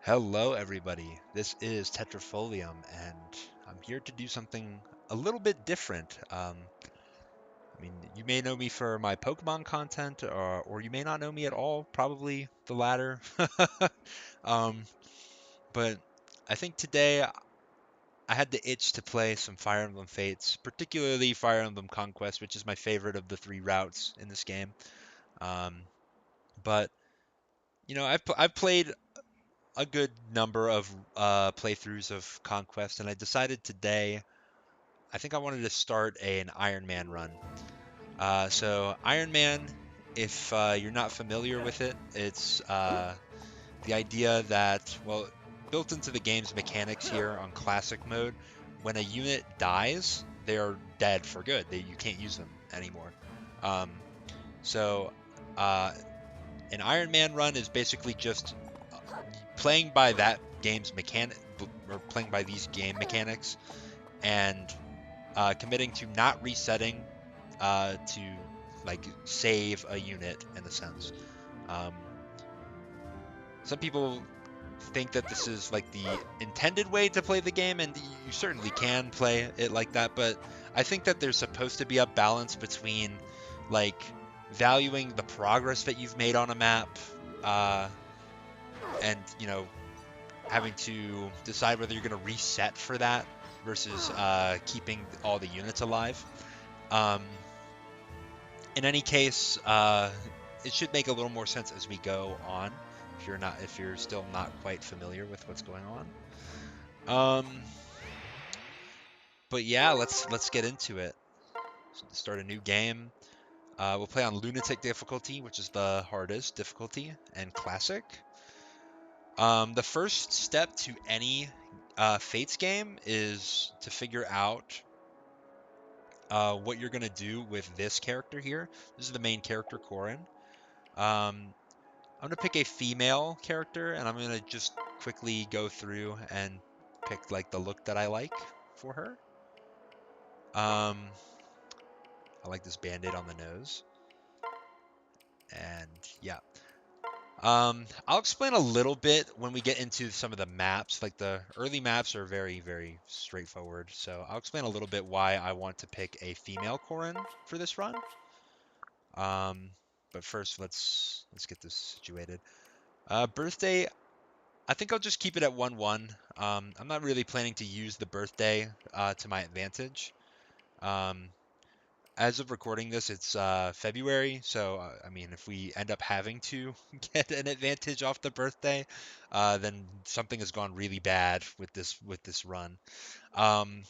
Hello, everybody. This is Tetrafolium, and I'm here to do something a little bit different. You may know me for my Pokemon content, or you may not know me at all. Probably the latter. um, but I think today I had the itch to play some Fire Emblem Fates, particularly Fire Emblem Conquest, which is my favorite of the three routes in this game. Um, but I've played a good number of playthroughs of Conquest, and I decided today I think I wanted to start an Iron Man run. So Iron Man, if you're not familiar with it, it's the idea that, well, built into the game's mechanics here on Classic mode, when a unit dies, they're dead for good. You can't use them anymore. Um, so uh, an Iron Man run is basically just playing by that game's mechanic, or playing by these game mechanics, and committing to not resetting to like save a unit in a sense. Um, some people think that this is like the intended way to play the game, and you certainly can play it like that, but I think that there's supposed to be a balance between like valuing the progress that you've made on a map, uh, and having to decide whether you're going to reset for that versus keeping all the units alive. Um, in any case, it should make a little more sense as we go on. If you're still not quite familiar with what's going on. But yeah, let's get into it. Start a new game. We'll play on Lunatic Difficulty, which is the hardest difficulty, and Classic. The first step to any Fates game is to figure out what you're gonna do with this character here. This is the main character, Corin. Um, I'm gonna pick a female character, and I'm gonna just quickly go through and pick like the look that I like for her. Um, I like this band-aid on the nose, and yeah. I'll explain a little bit when we get into some of the maps. Like the early maps are very, very straightforward. So I'll explain a little bit why I want to pick a female Corrin for this run. Um, but first, let's get this situated. Birthday, I think I'll just keep it at 1-1. I'm not really planning to use the birthday to my advantage. Um, as of recording this, it's February, so I mean, if we end up having to get an advantage off the birthday, then something has gone really bad with this run. Um,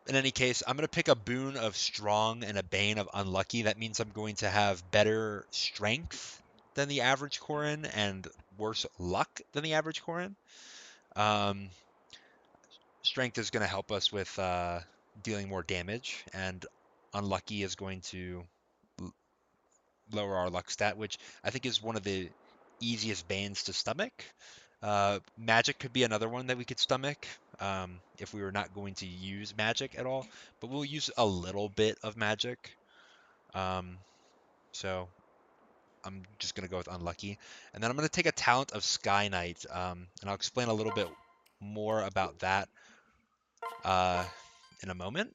in any case, I'm gonna pick a boon of strong and a bane of unlucky. That means I'm going to have better strength than the average Corin and worse luck than the average Corin. Um, Strength is going to help us with dealing more damage, and unlucky is going to lower our luck stat, which I think is one of the easiest banes to stomach. Magic could be another one that we could stomach if we were not going to use magic at all, but we'll use a little bit of magic. Um, so I'm just going to go with unlucky. And then I'm going to take a talent of Sky Knight, and I'll explain a little bit more about that uh, in a moment.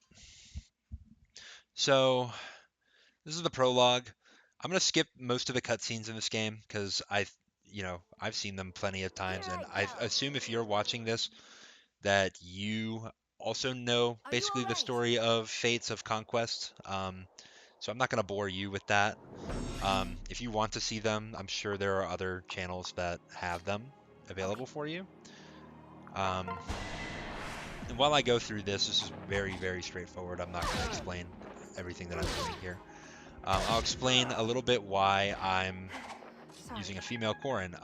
So this is the prologue. I'm gonna skip most of the cutscenes in this game because I've seen them plenty of times, and I assume if you're watching this that you also know basically the story of Fates of Conquest. So I'm not gonna bore you with that. If you want to see them, I'm sure there are other channels that have them available for you. Um, and while I go through this is very, very straightforward. I'm not gonna explain everything that I'm doing here. I'll explain a little bit why I'm using a female Corrin.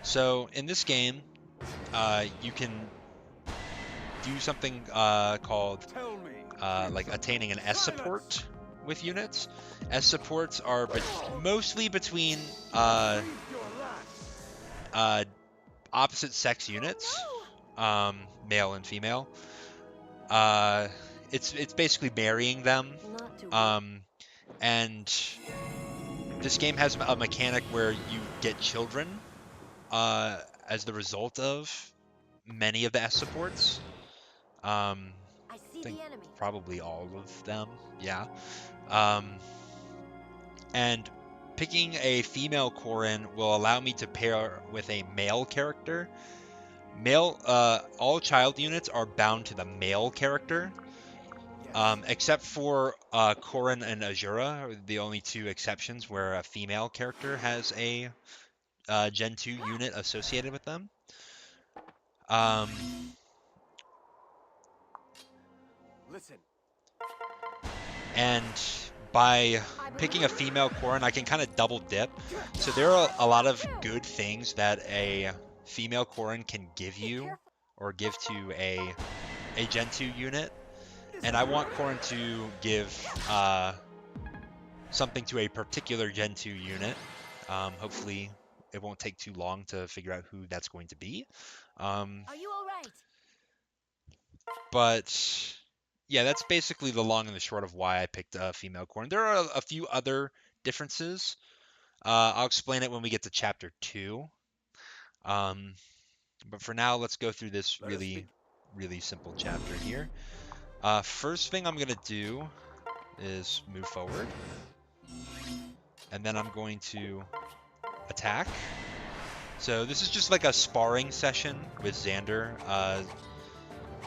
So in this game, you can do something called like attaining an S support with units. S supports are mostly between uh, opposite sex units, male and female. Uh, it's basically marrying them. Um, and this game has a mechanic where you get children as the result of many of the S supports. I think probably all of them, yeah. And picking a female Corrin will allow me to pair with a male character. All child units are bound to the male character, except for Corrin and Azura are the only two exceptions where a female character has a Gen 2 unit associated with them. Listen. And by picking a female Corrin, I can kind of double dip. So there are a lot of good things that a female Corrin can give you or give to a Gen 2 unit. And I want Corrin to give something to a particular Gen 2 unit. Hopefully it won't take too long to figure out who that's going to be. Are you all right? But yeah, that's basically the long and the short of why I picked a female Corrin. There are a few other differences. I'll explain it when we get to chapter 2. But for now, let's go through this really simple chapter here. First thing I'm going to do is move forward. And then I'm going to attack. So this is just like a sparring session with Xander.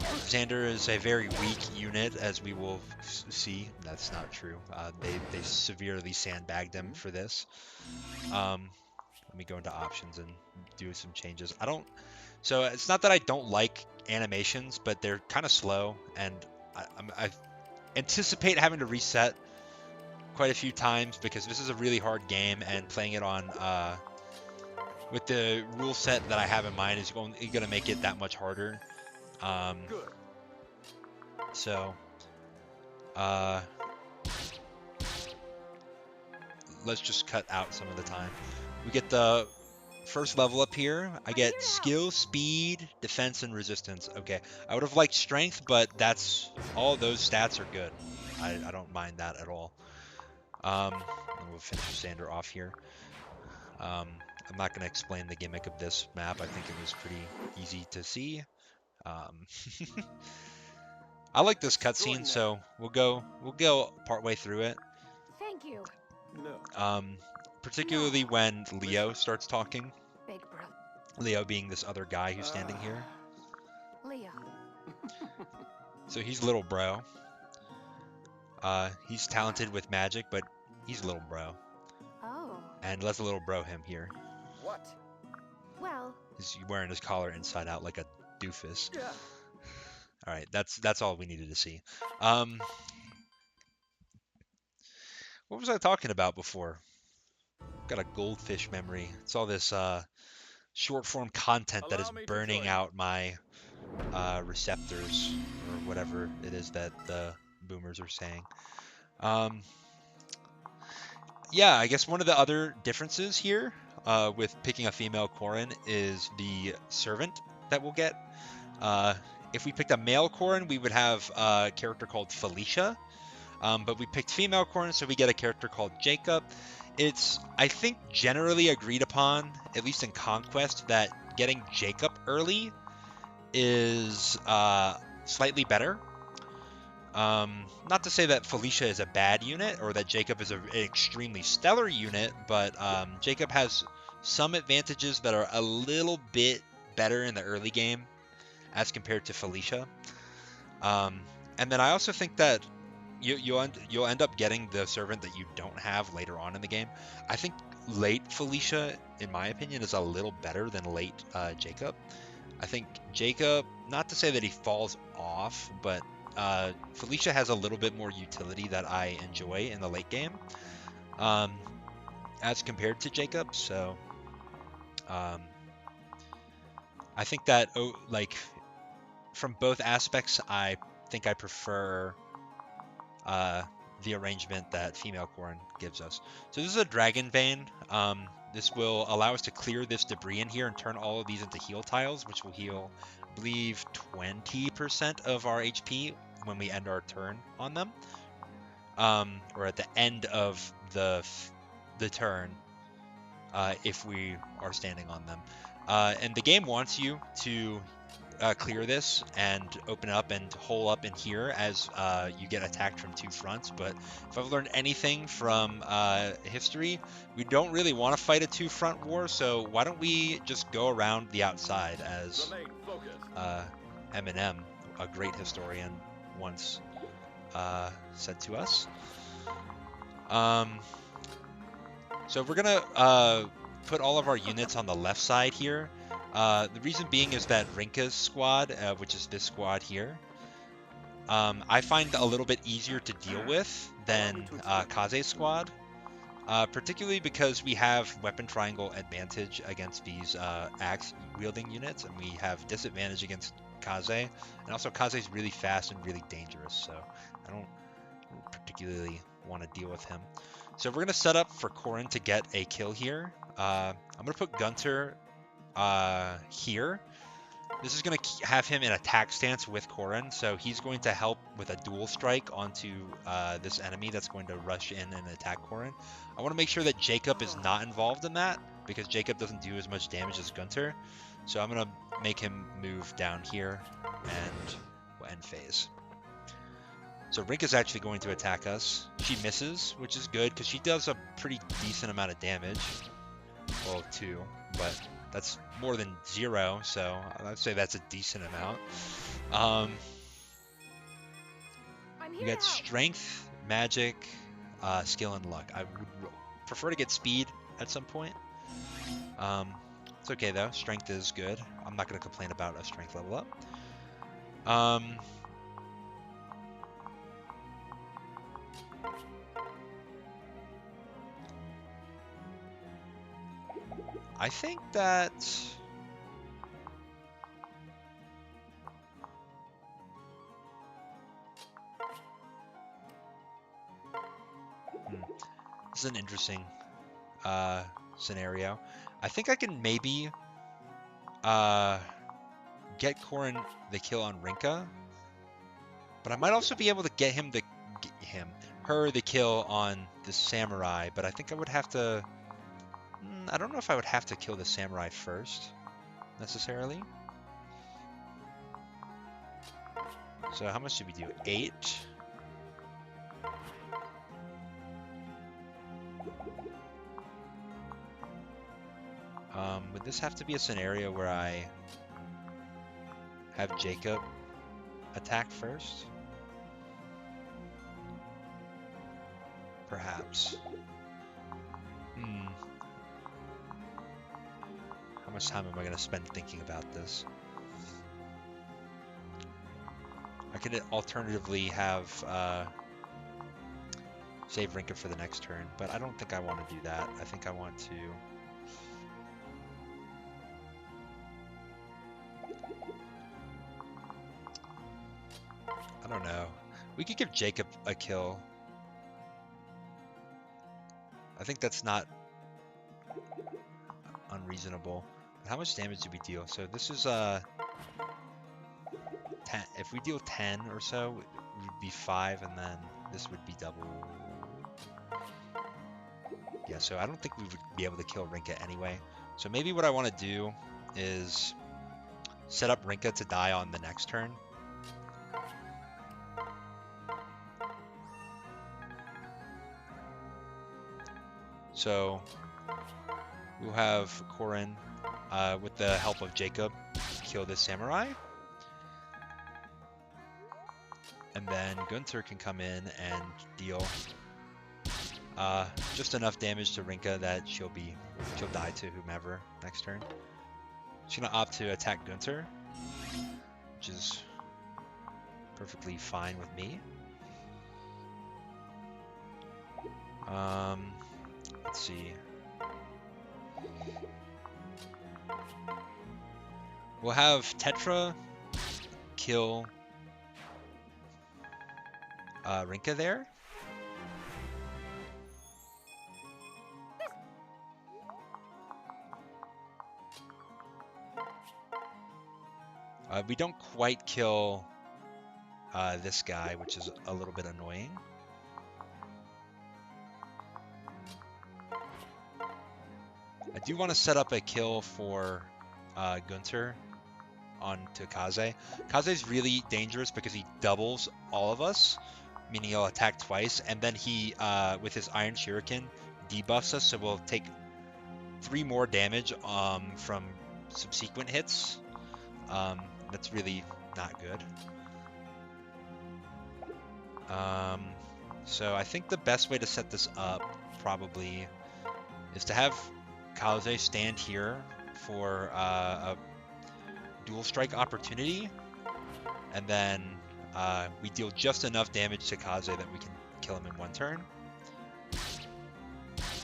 Xander is a very weak unit, as we will see. That's not true. They severely sandbagged him for this. Let me go into options and do some changes. So it's not that I don't like animations, but they're kind of slow, and I anticipate having to reset quite a few times because this is a really hard game, and playing it on with the rule set that I have in mind is going to make it that much harder. So let's just cut out some of the time. We get the first level up here. I get skill, speed, defense, and resistance. Okay, I would have liked strength, but all those stats are good. I don't mind that at all. We'll finish Xander off here. I'm not going to explain the gimmick of this map. I think it was pretty easy to see. I like this cutscene, so we'll go partway through it. Thank you. Particularly when Leo starts talking. Big bro. Leo being this other guy who's standing here. Leo. So he's little bro. He's talented with magic, but he's little bro. Oh. And let's little bro him here. What? Well. He's wearing his collar inside out like a doofus. Yeah. All right, that's all we needed to see. What was I talking about before? Got a goldfish memory. It's all this short form content that is burning out my receptors, or whatever it is that the boomers are saying. Yeah, I guess one of the other differences here with picking a female Corrin is the servant that we'll get. If we picked a male Corrin, we would have a character called Felicia. But we picked female Corrin, so we get a character called Jacob. It's, I think, generally agreed upon, at least in Conquest, that getting Jacob early is slightly better. Not to say that Felicia is a bad unit or that Jacob is an extremely stellar unit, but Jacob has some advantages that are a little bit better in the early game as compared to Felicia. And then I also think that you'll end up getting the servant that you don't have later on in the game. I think late Felicia, in my opinion, is a little better than late Jacob. I think Jacob, not to say that he falls off, but Felicia has a little bit more utility that I enjoy in the late game as compared to Jacob. So I think that from both aspects, I think I prefer the arrangement that female Corrin gives us. So this is a Dragon Vein. This will allow us to clear this debris in here and turn all of these into heal tiles, which will heal, I believe, 20% of our HP when we end our turn on them, or at the end of the turn. if we are standing on them. And the game wants you to clear this and open up and hole up in here as you get attacked from two fronts. But if I've learned anything from history, we don't really want to fight a two-front war. So why don't we just go around the outside, as Remain focused. Eminem, a great historian, once said to us. So we're gonna put all of our units on the left side here. The reason being is that Rinka's squad, which is this squad here, I find a little bit easier to deal with than Kaze's squad, particularly because we have weapon triangle advantage against these axe wielding units, and we have disadvantage against Kaze, and also Kaze's really fast and really dangerous, so I don't particularly want to deal with him. So we're going to set up for Corrin to get a kill here. I'm going to put Gunter here. This is going to have him in attack stance with Corrin, so he's going to help with a dual strike onto this enemy that's going to rush in and attack Corrin. I want to make sure that Jacob is not involved in that, because Jacob doesn't do as much damage as Gunter. So I'm going to make him move down here, and we'll end phase. So Rinka's actually going to attack us. She misses, which is good, because she does a pretty decent amount of damage. Well, 2, but that's more than 0, so I'd say that's a decent amount. We got strength, magic, skill, and luck. I would prefer to get speed at some point. It's okay, though. Strength is good. I'm not going to complain about a strength level up. I think that this is an interesting scenario. I think I can maybe get Corrin the kill on Rinka, but I might also be able to get her the kill on the samurai. But I think I would have to. I don't know if I would have to kill the samurai first, necessarily. So how much did we do? 8? Would this have to be a scenario where I have Jacob attack first? Perhaps. How much time am I going to spend thinking about this? I could alternatively have save Rinka for the next turn, but I don't think I want to do that. I think I want to... I don't know. We could give Jacob a kill. I think that's not unreasonable. How much damage do we deal? So this is 10. If we deal 10 or so, it would be 5, and then this would be double. Yeah, so I don't think we would be able to kill Rinka anyway. So maybe what I want to do is set up Rinka to die on the next turn. So we'll have Corrin, with the help of Jacob, kill this samurai. And then Gunter can come in and deal just enough damage to Rinka that she'll die to whomever next turn. She's gonna opt to attack Gunter, which is perfectly fine with me. Let's see. We'll have Tetra kill Rinka there. We don't quite kill this guy, which is a little bit annoying. I do want to set up a kill for Gunter onto Kaze. Kaze's really dangerous because he doubles all of us, meaning he'll attack twice, and then he, with his Iron Shuriken, debuffs us, so we'll take 3 more damage from subsequent hits. That's really not good. So I think the best way to set this up probably is to have Kaze stand here for a dual strike opportunity, and then we deal just enough damage to Kaze that we can kill him in 1 turn.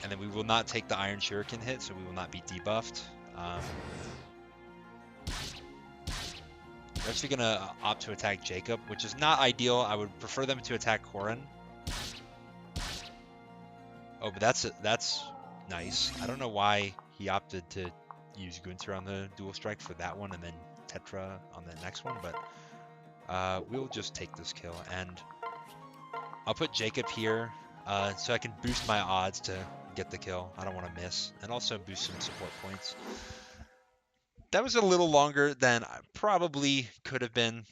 And then we will not take the Iron Shuriken hit, so we will not be debuffed. They're actually going to opt to attack Jacob, which is not ideal. I would prefer them to attack Korin. Oh, but that's nice. I don't know why he opted to use Gunter on the dual strike for that one and then Tetra on the next one, but we'll just take this kill. And I'll put Jacob here so I can boost my odds to get the kill. I don't want to miss. And also boost some support points. That was a little longer than I probably could have been,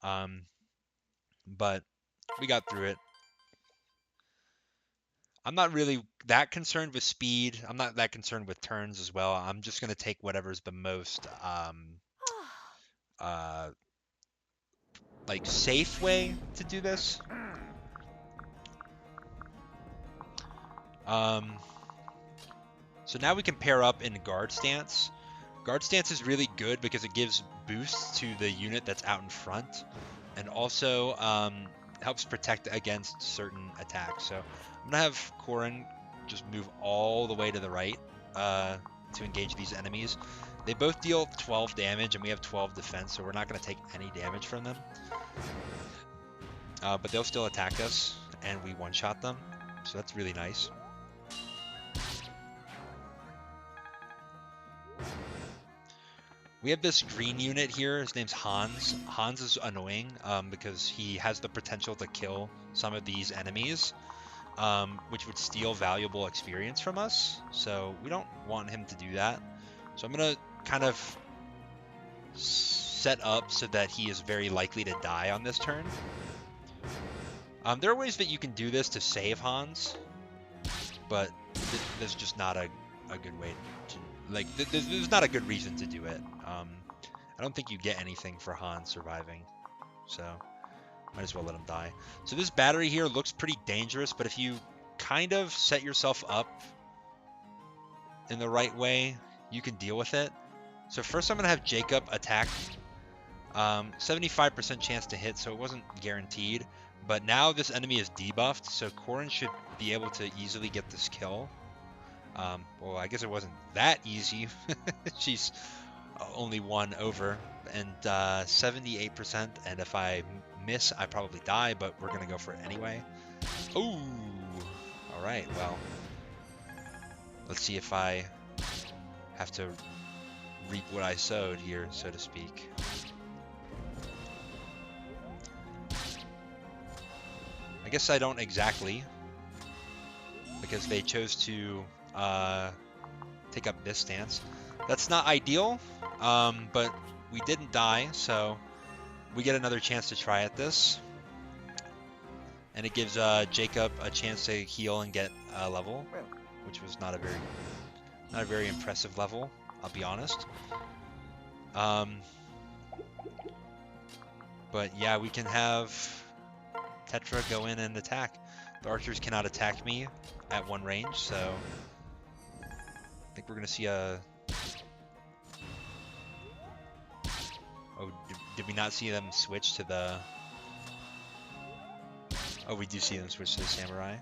but we got through it. I'm not really that concerned with speed. I'm not that concerned with turns as well. I'm just going to take whatever's the most like safe way to do this. So now we can pair up in guard stance. Guard stance is really good because it gives boosts to the unit that's out in front, and also helps protect against certain attacks. So I'm gonna have Korin just move all the way to the right to engage these enemies. They both deal 12 damage, and we have 12 defense, so we're not gonna take any damage from them. But they'll still attack us, and we one-shot them, so that's really nice. We have this green unit here. His name's Hans. Hans is annoying because he has the potential to kill some of these enemies, which would steal valuable experience from us. So we don't want him to do that. So I'm going to kind of set up so that he is very likely to die on this turn. There are ways that you can do this to save Hans, but there's just not a good way to... Like, there's not a good reason to do it. I don't think you get anything for Han surviving, so might as well let him die. So this battery here looks pretty dangerous, but if you kind of set yourself up in the right way, you can deal with it. So first I'm going to have Jacob attack. 75% chance to hit, so it wasn't guaranteed. But now this enemy is debuffed, so Korin should be able to easily get this kill. Well, I guess it wasn't that easy. She's only 1 over, and 78%, and if I miss, I probably die, but we're going to go for it anyway. Ooh! Alright, well, let's see if I have to reap what I sowed here, so to speak. I guess I don't exactly, because they chose to take up this stance. That's not ideal, but we didn't die, so we get another chance to try at this. And it gives Jacob a chance to heal and get a level, which was not a very impressive level, I'll be honest. But yeah, we can have Tetra go in and attack. The archers cannot attack me at 1 range, so I think we're gonna see a... Oh, did we not see them switch to the... Oh, we do see them switch to the samurai.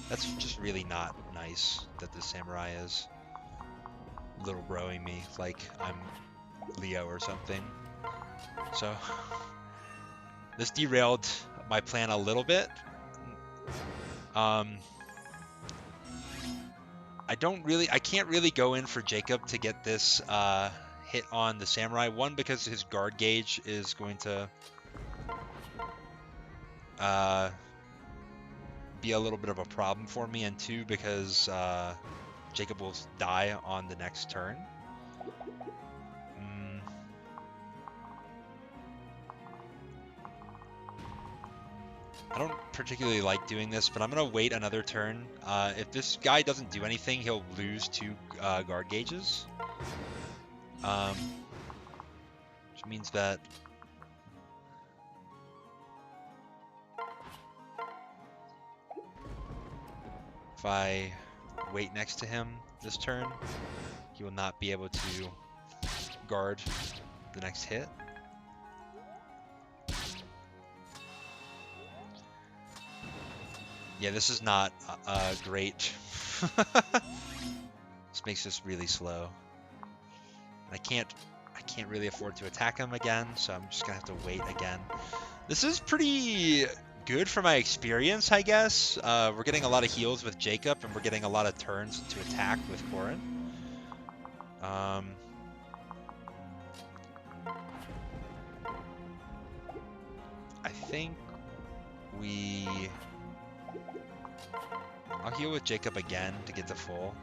That's just really not nice that the samurai is little broing me like I'm Leo or something. So this derailed my plan a little bit. I can't really go in for Jacob to get this hit on the samurai. 1, because his guard gauge is going to be a little bit of a problem for me, and 2, because Jacob will die on the next turn. Mm. I don't particularly like doing this, but I'm going to wait another turn. If this guy doesn't do anything, he'll lose 2 guard gauges. Which means that if I wait next to him this turn, he will not be able to guard the next hit. Yeah, this is not great. This makes this really slow. I can't really afford to attack him again, so I'm just gonna have to wait again. This is pretty good for my experience, I guess. We're getting a lot of heals with Jacob, and we're getting a lot of turns to attack with Corin. I think I'll heal with Jacob again to get to full.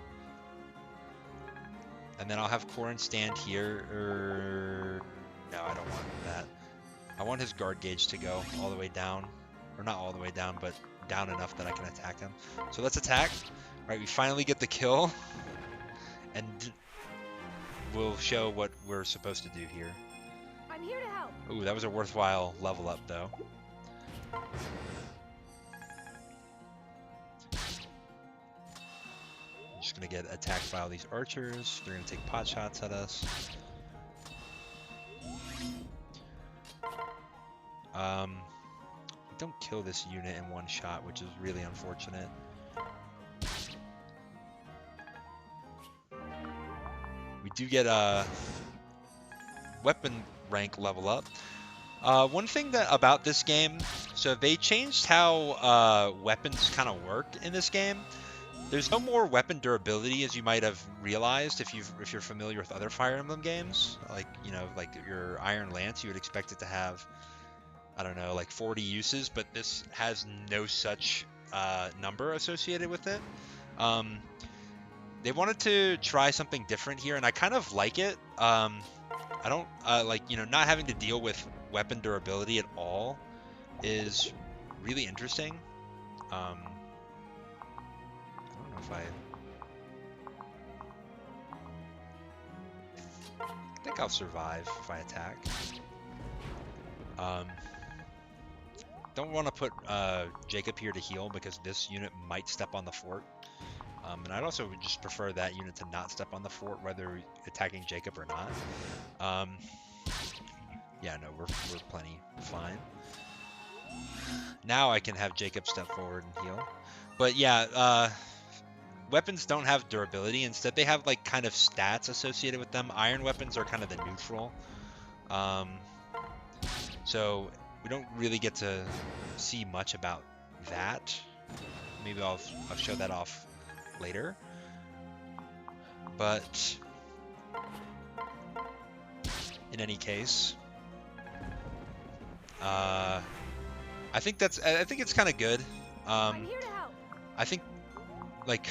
And then I'll have Corin stand here. No, I don't want that. I want his guard gauge to go all the way down. Or not all the way down, but down enough that I can attack him. So let's attack. All right, we finally get the kill. And we'll show what we're supposed to do here. I'm here to help. Ooh, that was a worthwhile level up, though. I'm just going to get attacked by all these archers. They're going to take pot shots at us. We don't kill this unit in one shot, which is really unfortunate. We do get a weapon rank level up. One thing about this game, so they changed how weapons kind of work in this game. There's no more weapon durability, as you might have realized if you're familiar with other Fire Emblem games. Like, you know, like your Iron Lance, you would expect it to have, I don't know, like 40 uses, but this has no such number associated with it. They wanted to try something different here, and I kind of like it. I don't like, you know, not having to deal with weapon durability at all is really interesting. I don't know if I think I'll survive if I attack. Don't want to put Jacob here to heal because this unit might step on the fort. And I'd also just prefer that unit to not step on the fort, whether attacking Jacob or not. Yeah, no, we're plenty fine. Now I can have Jacob step forward and heal. But yeah, weapons don't have durability. Instead, they have like kind of stats associated with them. Iron weapons are kind of the neutral. So we don't really get to see much about that. Maybe I'll show that off later. But in any case, I think it's kind of good. I'm here to help. I think like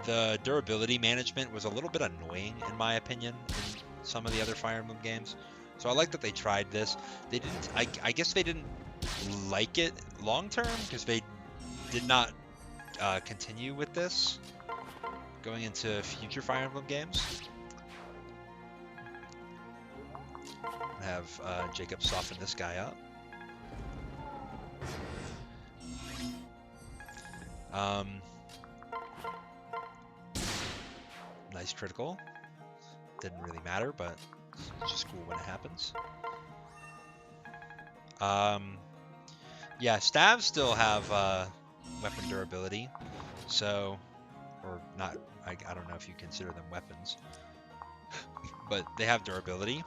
the durability management was a little bit annoying in my opinion in some of the other Fire Emblem games. So I like that they tried this. They didn't. I guess they didn't like it long term because they did not continue with this going into future Fire Emblem games. Have Jacob soften this guy up. Nice critical. Didn't really matter, but it's just cool when it happens. Yeah, stabs still have weapon durability, so, or not, I don't know if you consider them weapons, but they have durability.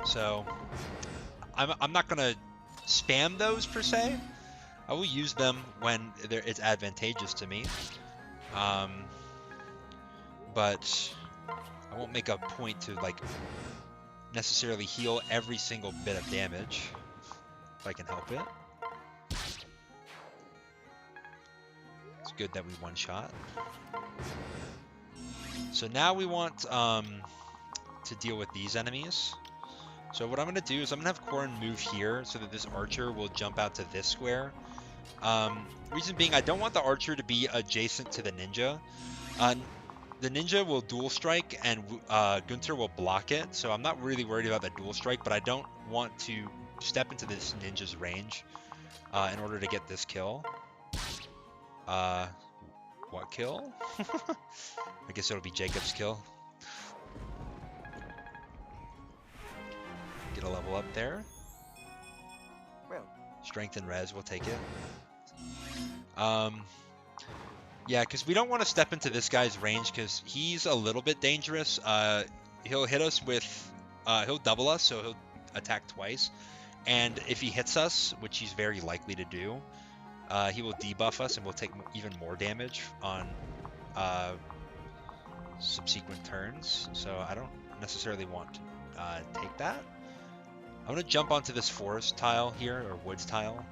So I'm not gonna spam those per se. I will use them when it's advantageous to me, but I won't make a point to like necessarily heal every single bit of damage if I can help it. Let's good that we one-shot. So now we want to deal with these enemies. So what I'm going to do is I'm going to have Corrin move here so that this archer will jump out to this square. Reason being, I don't want the archer to be adjacent to the ninja. The ninja will dual strike and Gunther will block it, so I'm not really worried about the dual strike, but I don't want to step into this ninja's range in order to get this kill. What kill? I guess it'll be Jacob's kill. Get a level up there. Well, Strength and res, we'll take it. Yeah, because we don't want to step into this guy's range because he's a little bit dangerous. He'll hit us with, he'll double us, so he'll attack twice. And if he hits us, which he's very likely to do, he will debuff us and we'll take even more damage on subsequent turns. So I don't necessarily want to take that. I'm going to jump onto this forest tile here, or woods tile.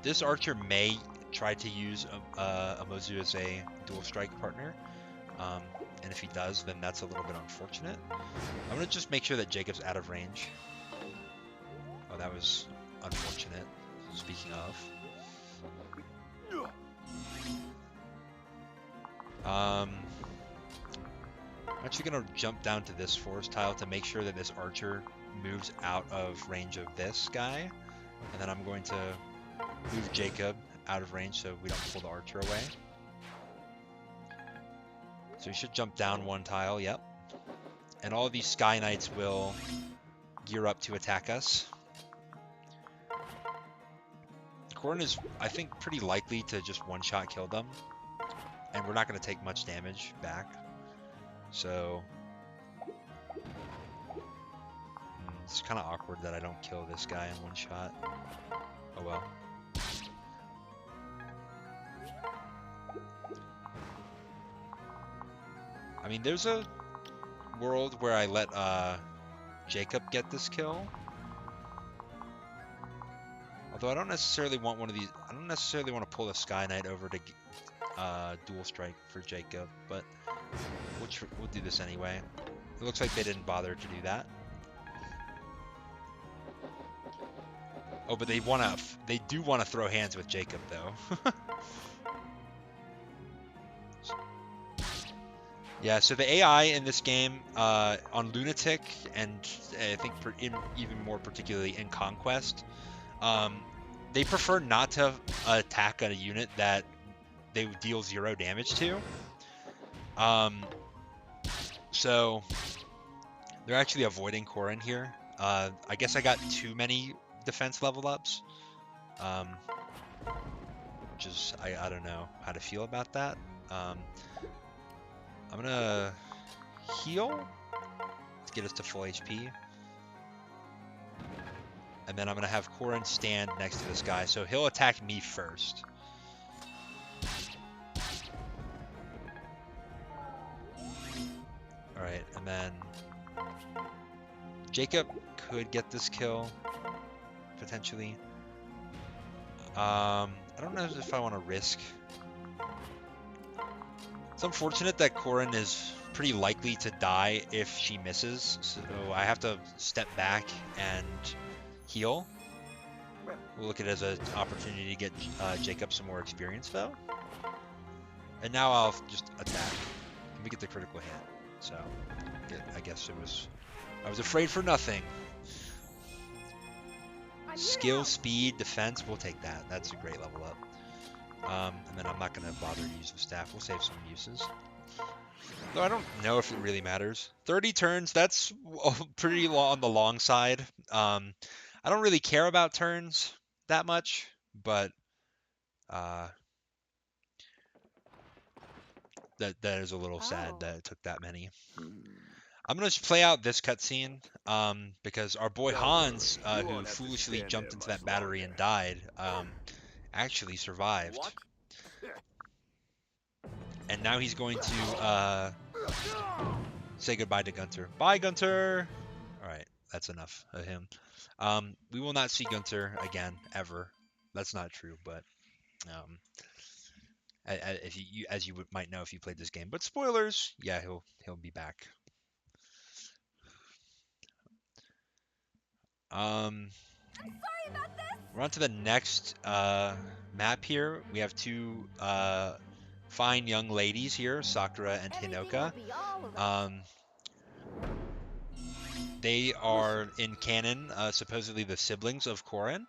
This archer may try to use Amozu as a dual strike partner. And if he does, then that's a little bit unfortunate. I'm going to just make sure that Jacob's out of range. Oh, that was unfortunate, speaking of. I'm actually going to jump down to this forest tile to make sure that this archer moves out of range of this guy. And then I'm going to move Jacob out of range so we don't pull the archer away. So he should jump down one tile, yep. And all of these Sky Knights will gear up to attack us. Corrin is, I think, pretty likely to just one-shot kill them. And we're not going to take much damage back. So it's kind of awkward that I don't kill this guy in one shot. Oh well. I mean, there's a world where I let Jacob get this kill. Although I don't necessarily want one of these. I don't necessarily want to pull the Sky Knight over to dual strike for Jacob, but we'll do this anyway. It looks like they didn't bother to do that. Oh, but they do want to throw hands with Jacob though. Yeah, so the AI in this game on Lunatic, and I think even more particularly in Conquest, they prefer not to attack a unit that they deal 0 damage to. So they're actually avoiding Corrin here. I guess I got too many defense level ups, which is I don't know how to feel about that. I'm gonna heal to get us to full HP. And then I'm gonna have Corrin stand next to this guy, so he'll attack me first. Alright, and then Jacob could get this kill, potentially. I don't know if I want to risk. It's unfortunate that Corrin is pretty likely to die if she misses, so I have to step back and heal. We'll look at it as an opportunity to get Jacob some more experience, though. And now I'll just attack. Let me get the critical hit. So, I guess I was afraid for nothing. Skill, speed, defense, we'll take that. That's a great level up. And then I'm not going to bother to use the staff. We'll save some uses. Though I don't know if it really matters. 30 turns, that's pretty on the long side. I don't really care about turns that much, but that is a little sad that it took that many. I'm going to play out this cutscene because our boy Hans, who foolishly jumped into that battery and died, actually survived. What? And now he's going to say goodbye to Gunther. Bye, Gunther! Alright, that's enough of him. We will not see Gunther again, ever. That's not true, but If as you might know if you played this game. But spoilers, yeah, he'll be back. Um, Sorry about this. we're on to the next map here. We have two fine young ladies here, Sakura and Everything Hinoka. will be all right. They are in canon, supposedly the siblings of Korin.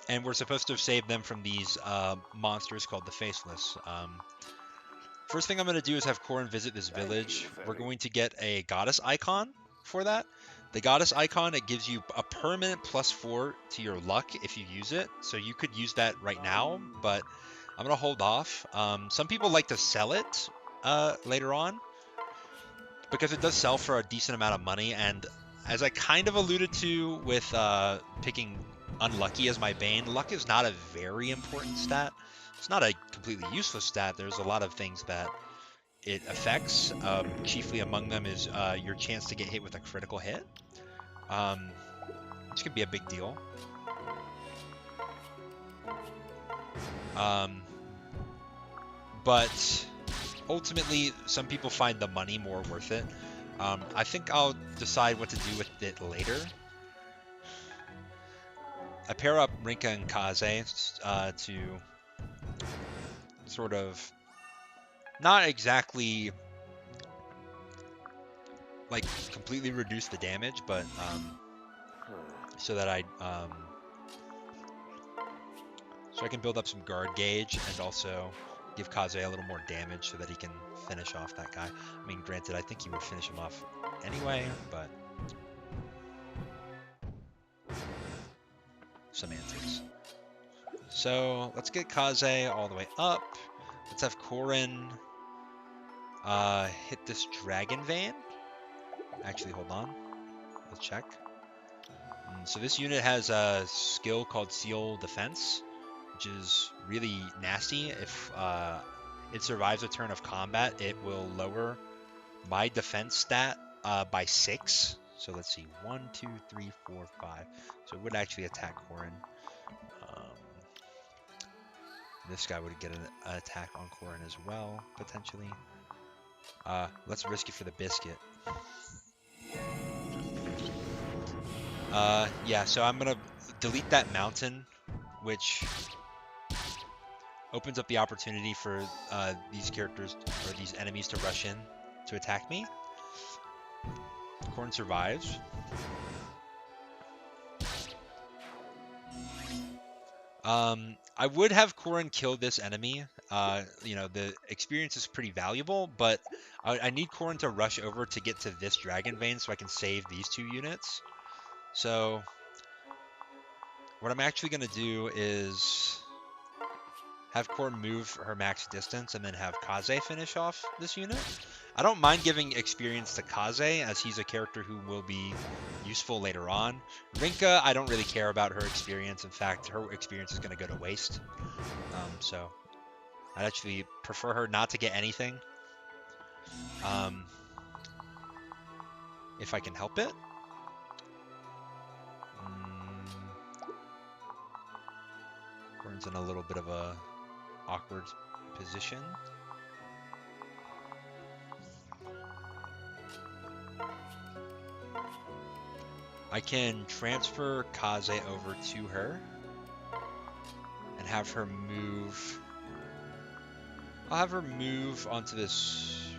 And we're supposed to have saved them from these monsters called the Faceless. First thing I'm going to do is have Korin visit this village. We're going to get a goddess icon for that. The goddess icon, it gives you a permanent +4 to your luck if you use it. So you could use that right now, but I'm going to hold off. Some people like to sell it later on because it does sell for a decent amount of money. And as I kind of alluded to with picking Unlucky as my Bane, luck is not a very important stat. It's not a completely useless stat. There's a lot of things that it affects. Chiefly among them is your chance to get hit with a critical hit, which could be a big deal. But ultimately, some people find the money more worth it. I think I'll decide what to do with it later. I pair up Rinka and Kaze to sort of not exactly like completely reduce the damage, but so that I can build up some guard gauge and also give Kaze a little more damage so that he can finish off that guy. I mean, granted, I think he would finish him off anyway, but semantics. So let's get Kaze all the way up. Let's have Korin hit this Dragon Vein. Actually, hold on. Let's check. So this unit has a skill called Seal Defense, which is really nasty. If it survives a turn of combat, it will lower my defense stat by 6. So let's see, 1, 2, 3, 4, 5. So it would actually attack Korin. This guy would get an attack on Korin as well, potentially. Let's risk it for the biscuit. Yeah, so I'm gonna delete that mountain, which opens up the opportunity for these characters or these enemies to rush in to attack me. Korin survives. I would have Korin kill this enemy. You know, the experience is pretty valuable, but I need Korin to rush over to get to this Dragon Vein so I can save these 2 units. So what I'm actually going to do is have Korin move her max distance and then have Kaze finish off this unit. I don't mind giving experience to Kaze as he's a character who will be useful later on. Rinka, I don't really care about her experience. In fact, her experience is going to go to waste. So I'd actually prefer her not to get anything if I can help it. Korin's in a little bit of a awkward position. I can transfer Kaze over to her and have her move. I'll have her move onto this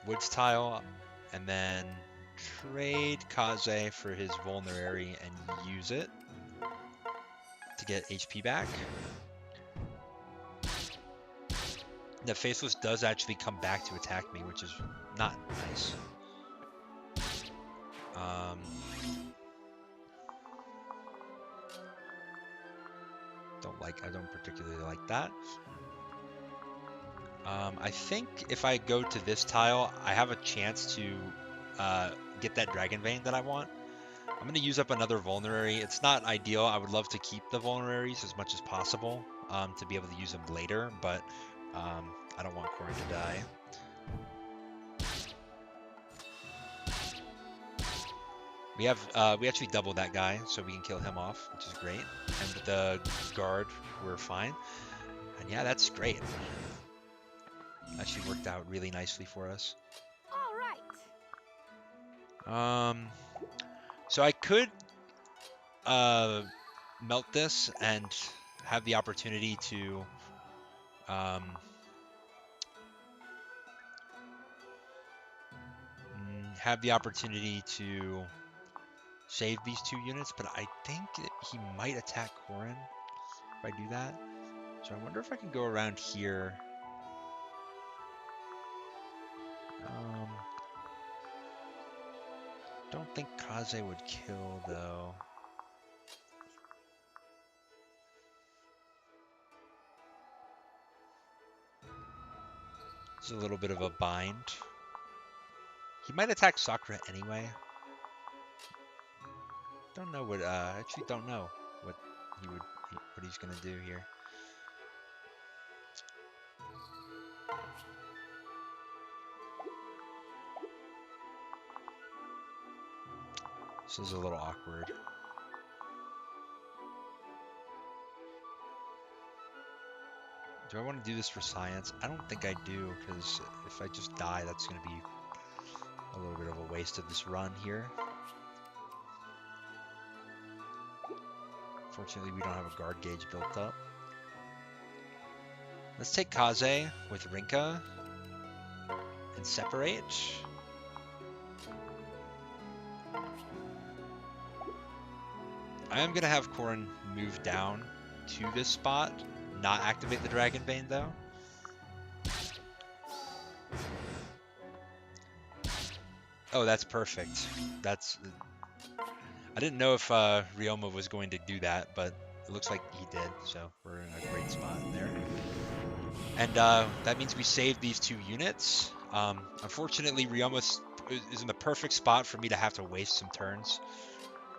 woods tile and then trade Kaze for his vulnerary and use it to get HP back. The Faceless does actually come back to attack me, which is not nice. I don't particularly like that. I think if I go to this tile, I have a chance to get that Dragon Vein that I want. I'm going to use up another Vulnerary. It's not ideal. I would love to keep the Vulneraries as much as possible to be able to use them later, but I don't want Korin to die. We actually doubled that guy, so we can kill him off, which is great. And with the guard, we're fine. And yeah, that's great. Actually worked out really nicely for us. All right. So I could melt this and have the opportunity to save these 2 units, but I think he might attack Korin if I do that. So I wonder if I can go around here. Don't think Kaze would kill though. It's a little bit of a bind. He might attack Sakura anyway. Don't know what. Actually, don't know what what he's gonna do here. This is a little awkward. Do I want to do this for science? I don't think I do, because if I just die, that's going to be a little bit of a waste of this run here. Fortunately, we don't have a guard gauge built up. Let's take Kaze with Rinka and separate. I am going to have Korin move down to this spot, not activate the Dragon Vein though. Oh, that's perfect. I didn't know if Ryoma was going to do that, but it looks like he did, so we're in a great spot there. And that means we saved these 2 units. Unfortunately, Ryoma is in the perfect spot for me to have to waste some turns.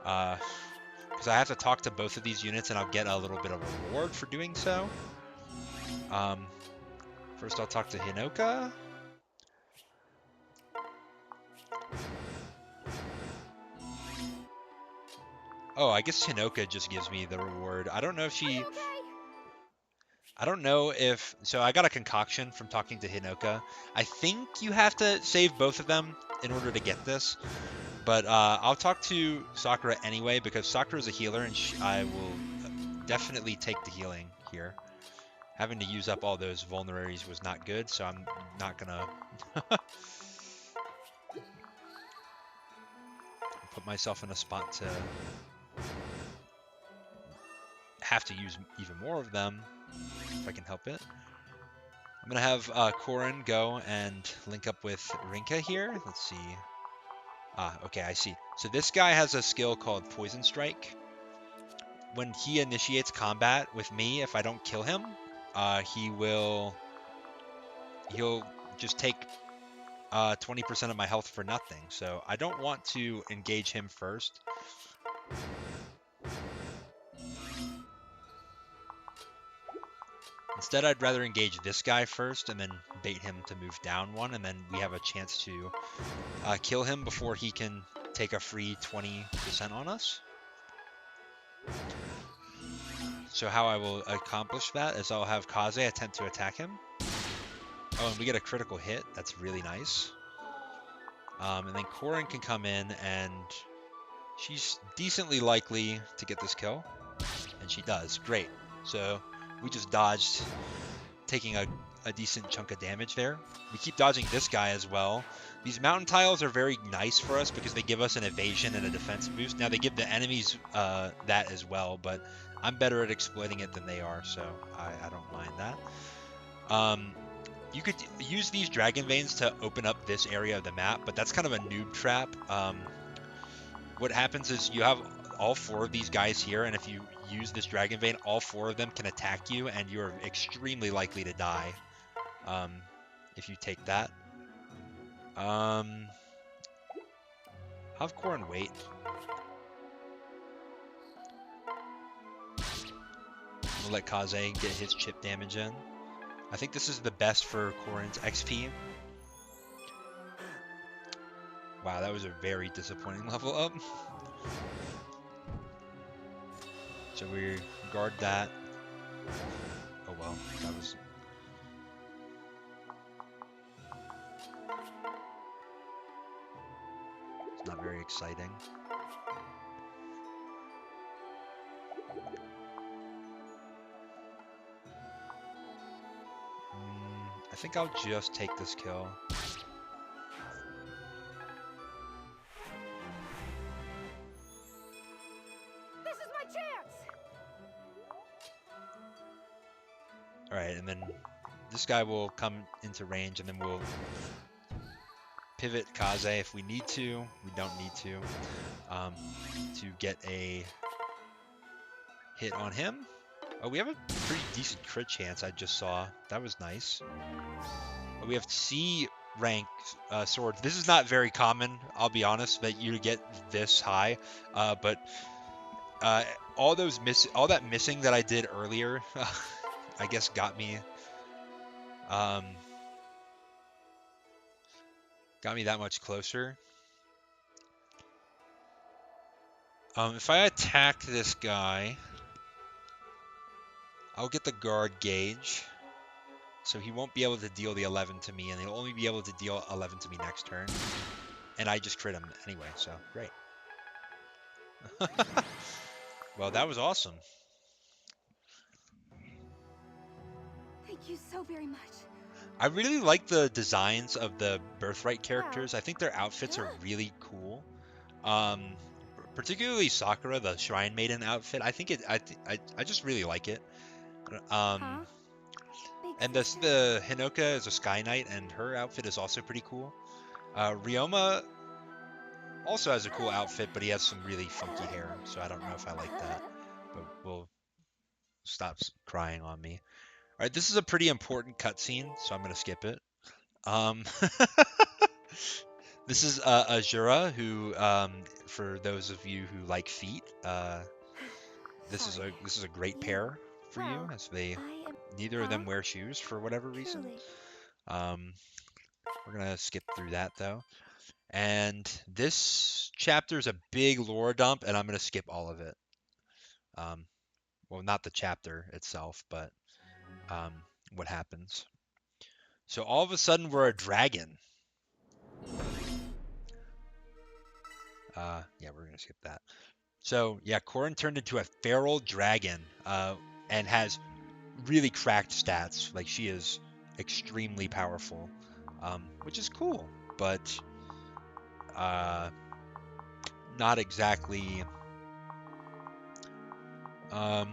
Because I have to talk to both of these units and I'll get a little bit of a reward for doing so. First I'll talk to Hinoka. Oh, I guess Hinoka just gives me the reward. I don't know if she... Okay. I don't know if... So I got a concoction from talking to Hinoka. I think you have to save both of them in order to get this. But I'll talk to Sakura anyway, because Sakura is a healer, and I will definitely take the healing here. Having to use up all those vulneraries was not good, so I'm not gonna put myself in a spot to have to use even more of them if I can help it. I'm gonna have Korin go and link up with Rinka here. Let's see. Okay, I see. So this guy has a skill called Poison Strike. When he initiates combat with me, if I don't kill him, he'll just take 20% of my health for nothing. So I don't want to engage him first. Instead, I'd rather engage this guy first and then bait him to move down 1, and then we have a chance to kill him before he can take a free 20% on us. So how I will accomplish that is I'll have Kaze attempt to attack him. Oh, and we get a critical hit. That's really nice. And then Korin can come in, and she's decently likely to get this kill. And she does. Great. So we just dodged, taking a decent chunk of damage there. We keep dodging this guy as well. These mountain tiles are very nice for us because they give us an evasion and a defense boost. Now, they give the enemies that as well, but I'm better at exploiting it than they are, so I don't mind that. You could use these dragon veins to open up this area of the map, but that's kind of a noob trap. What happens is you have all 4 of these guys here, and if you use this dragon vein, all 4 of them can attack you, and you're extremely likely to die if you take that. Have Korin wait. We'll let Kaze get his chip damage in. I think this is the best for Korin's XP. Wow, that was a very disappointing level up. So we guard that. Oh well, that was... It's not very exciting. I think I'll just take this kill. This is my chance. Alright, and then this guy will come into range, and then we'll pivot Kaze if we need to. We don't need to get a hit on him. Oh, we have a pretty decent crit chance, I just saw. That was nice. We have C rank swords. This is not very common, I'll be honest, that you get this high. But all that missing that I did earlier, I guess got me that much closer. If I attack this guy, I'll get the guard gauge. So he won't be able to deal the 11 to me, and he'll only be able to deal 11 to me next turn. And I just crit him anyway, so great. Well, that was awesome. Thank you so very much. I really like the designs of the Birthright characters. I think their outfits are really cool. Particularly Sakura, the Shrine Maiden outfit. I think I just really like it. And the Hinoka is a Sky Knight, and her outfit is also pretty cool. Ryoma also has a cool outfit, but he has some really funky hair, so I don't know if I like that. But we'll stop crying on me. All right, this is a pretty important cutscene, so I'm gonna skip it. This is Azura, who, for those of you who like feet, this is a great pair for you, as neither of them wear shoes for whatever reason. We're gonna skip through that though. And this chapter is a big lore dump, and I'm gonna skip all of it. Well, not the chapter itself, but what happens. So all of a sudden, we're a dragon. Yeah, we're gonna skip that. So yeah, Corrin turned into a feral dragon, and has really cracked stats. Like, she is extremely powerful, which is cool, but not exactly. I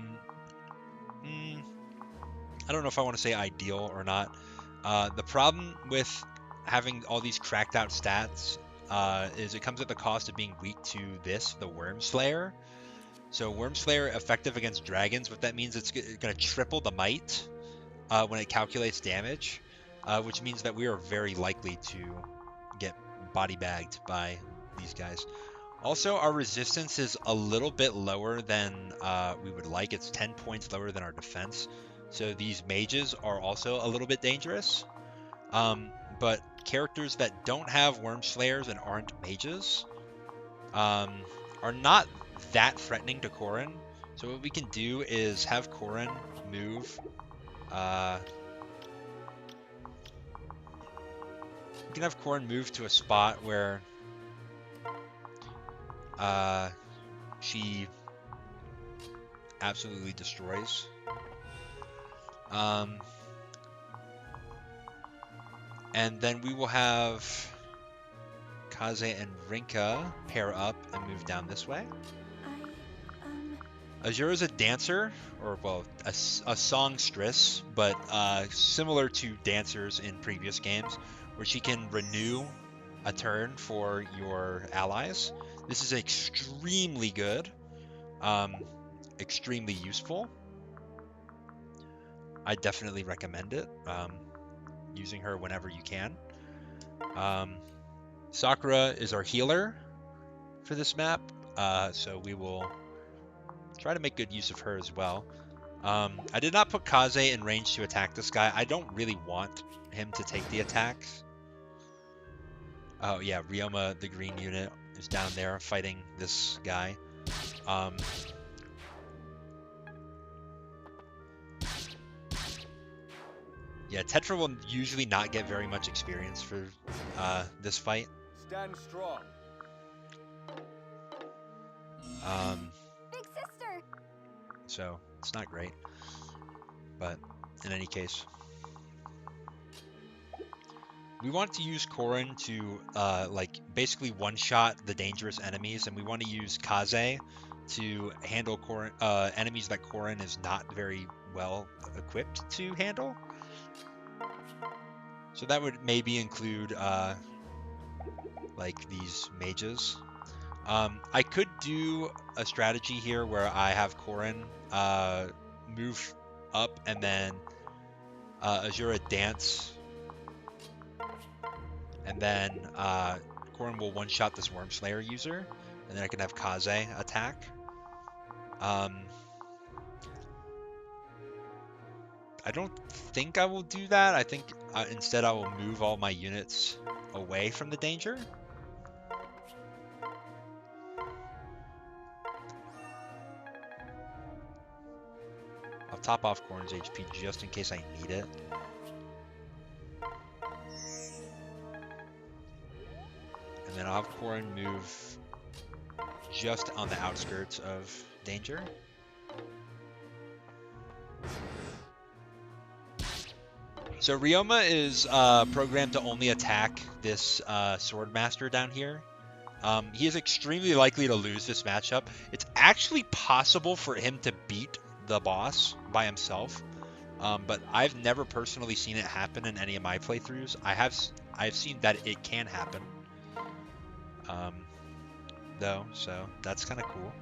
don't know if I want to say ideal or not. The problem with having all these cracked out stats is it comes at the cost of being weak to the Worm Slayer. So Worm Slayer effective against dragons, what that means, it's going to triple the might when it calculates damage, which means that we are very likely to get body bagged by these guys. Also, our resistance is a little bit lower than we would like. It's 10 points lower than our defense. So these mages are also a little bit dangerous. But characters that don't have Worm Slayers and aren't mages are not that threatening to Corrin. So what we can do is have Corrin move. We can have Corrin move to a spot where she absolutely destroys. And then we will have Kaze and Rinka pair up and move down this way. Azura is a dancer, or well, a songstress, but similar to dancers in previous games, where she can renew a turn for your allies. This is extremely good, extremely useful. I definitely recommend it, using her whenever you can. Sakura is our healer for this map, so we will try to make good use of her as well. I did not put Kaze in range to attack this guy. I don't really want him to take the attacks. Oh yeah, Ryoma, the green unit, is down there fighting this guy. Yeah, Tetra will usually not get very much experience for this fight. Stand strong. Big sister! So it's not great. But in any case, we want to use Korin to like basically one-shot the dangerous enemies, and we want to use Kaze to handle Korin, enemies that Korin is not very well equipped to handle. So that would maybe include like these mages. I could do a strategy here where I have Korin move up and then Azura dance, and then Korin will one-shot this Worm Slayer user, and then I can have Kaze attack. I don't think I will do that. I think instead I will move all my units away from the danger. I'll top off Korin's HP just in case I need it. And then I'll have Korin move just on the outskirts of danger. So Ryoma is programmed to only attack this Swordmaster down here. He is extremely likely to lose this matchup. It's actually possible for him to beat the boss by himself, but I've never personally seen it happen in any of my playthroughs. I've seen that it can happen, though, so that's kind of cool.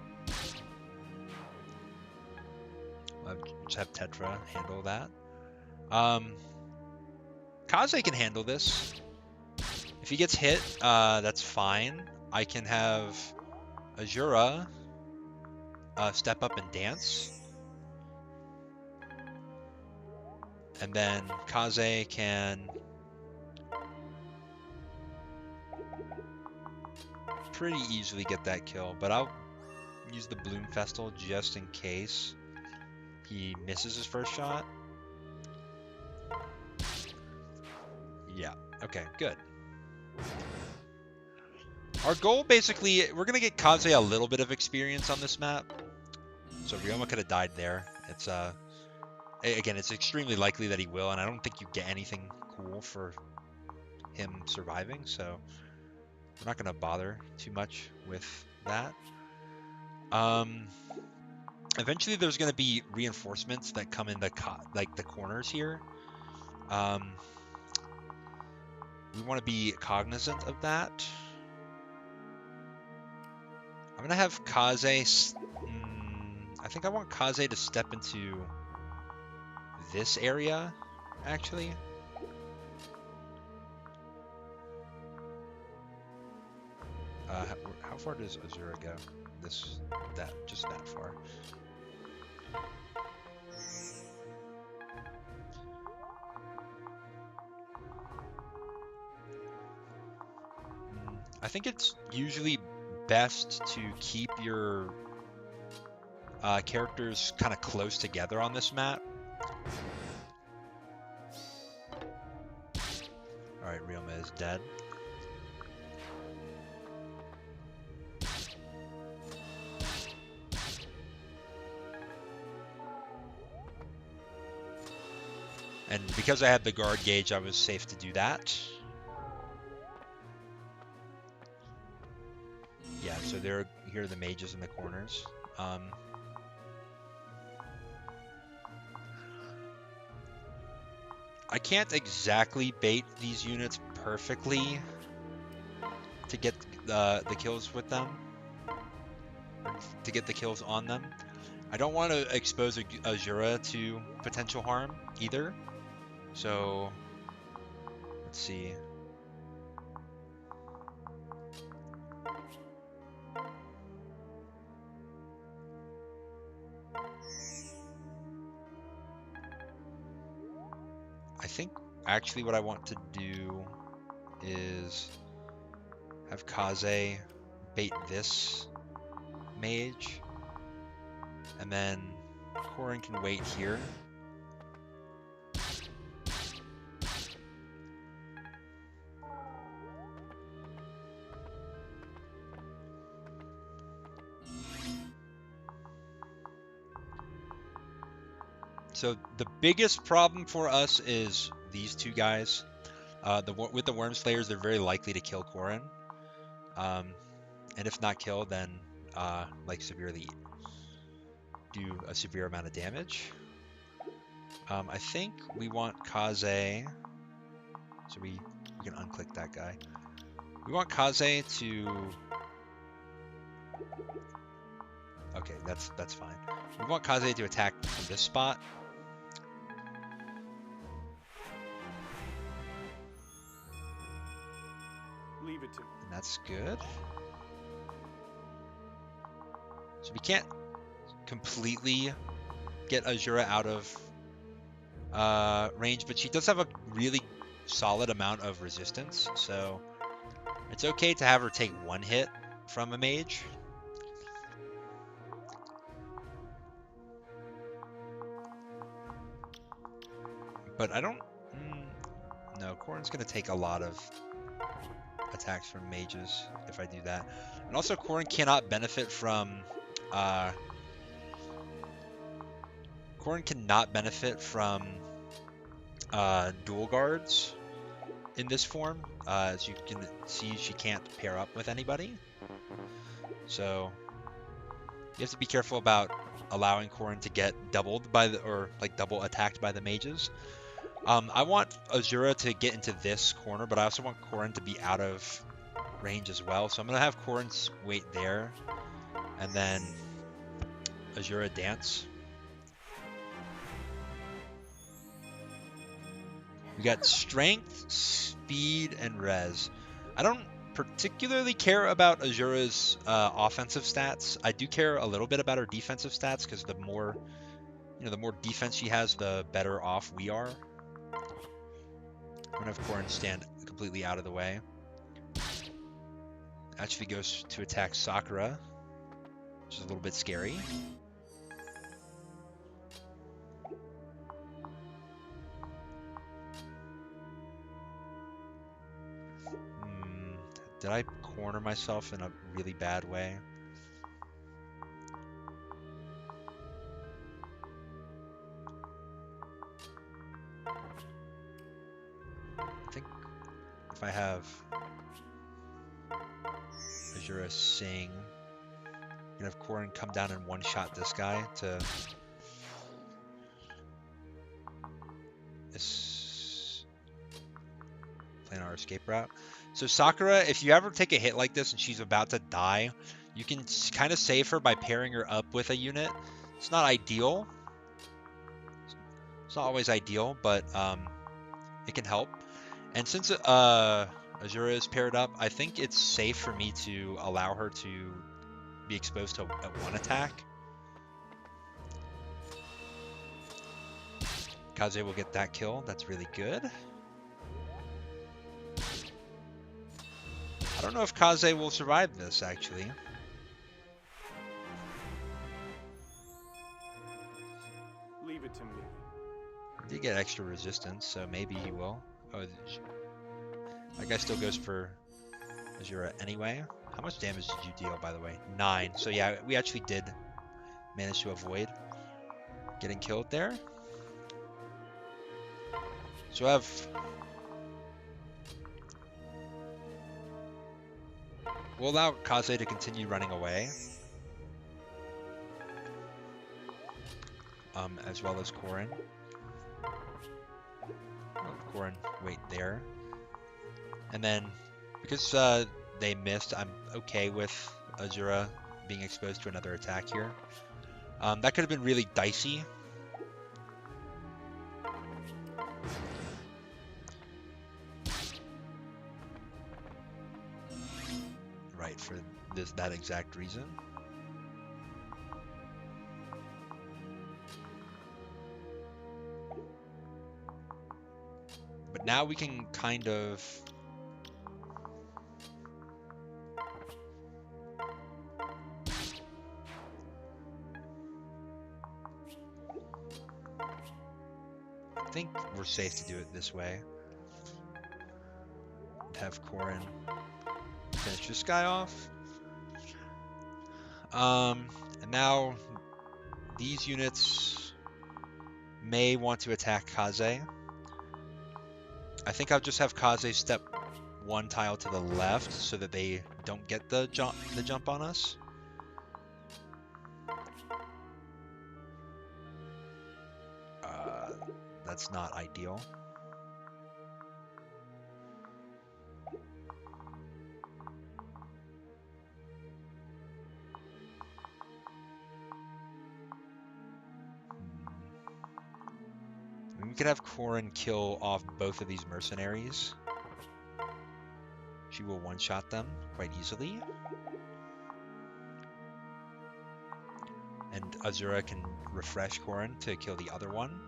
I'll just have Tetra handle that. Kaze can handle this. If he gets hit, that's fine. I can have Azura step up and dance. And then Kaze can pretty easily get that kill, but I'll use the Bloom Festal just in case he misses his first shot. Yeah, okay, good. Our goal, basically, we're going to get Kaze a little bit of experience on this map. So Ryoma could have died there. It's, again, it's extremely likely that he will, and I don't think you get anything cool for him surviving, so we're not going to bother too much with that. Eventually there's going to be reinforcements that come in the corners here. We want to be cognizant of that. I'm going to have Kaze... I think I want Kaze to step into this area, actually. How far does Azura go? Just that far. I think it's usually best to keep your characters kind of close together on this map. Alright, Ryoma is dead. And because I had the guard gauge, I was safe to do that. Yeah, so here are the mages in the corners. I can't exactly bait these units perfectly to get the kills with them, or to get the kills on them. I don't want to expose Azura to potential harm either. So let's see. I think actually what I want to do is Have Kaze bait this mage. And then Korin can wait here. So the biggest problem for us is these two guys. With the Worm Slayers, they're very likely to kill Korin. And if not kill, then like severely do a severe amount of damage. I think we want Kaze, so we can unclick that guy. We want Kaze to. Okay, that's fine. We want Kaze to attack from this spot. Leave it to me. And that's good. So we can't completely get Azura out of range, but she does have a really solid amount of resistance, so it's okay to have her take one hit from a mage. But I don't... no, Korin's going to take a lot of attacks from mages if I do that. And also Korin cannot benefit from... Korin cannot benefit from dual guards in this form. As you can see, she can't pair up with anybody. So you have to be careful about allowing Korin to get doubled by double attacked by the mages. I want Azura to get into this corner, but I also want Korin to be out of range as well. So I'm going to have Korin wait there, and then Azura dance. We got strength, speed, and res. I don't particularly care about Azura's offensive stats. I do care a little bit about her defensive stats, because the more defense she has, the better off we are. I'm gonna have Korin stand completely out of the way. Actually goes to attack Sakura, which is a little bit scary. Did I corner myself in a really bad way? I think if I have Azura sing, I'm gonna have Korin come down and one-shot this guy to plan our escape route. So Sakura, if you ever take a hit like this and she's about to die, you can kind of save her by pairing her up with a unit. It's not ideal. It's not always ideal, but it can help. And since Azura is paired up, I think it's safe for me to allow her to be exposed to one attack. Kaze will get that kill. That's really good. I don't know if Kaze will survive this, actually. Leave it to me. He did get extra resistance, so maybe he will. Oh, that guy still goes for Azura anyway. How much damage did you deal, by the way? 9. So yeah, we actually did manage to avoid getting killed there. So I have... we'll allow Kaze to continue running away. As well as Korin. Korin, wait there. And then, because they missed, I'm okay with Azura being exposed to another attack here. That could have been really dicey. Right, for that exact reason. But now we can kind of think we're safe to do it this way. Have Corrin finish this guy off. And now these units may want to attack Kaze. I think I'll just have Kaze step 1 tile to the left so that they don't get the jump on us. That's not ideal. We could have Corrin kill off both of these mercenaries. She will one-shot them quite easily. And Azura can refresh Corrin to kill the other one.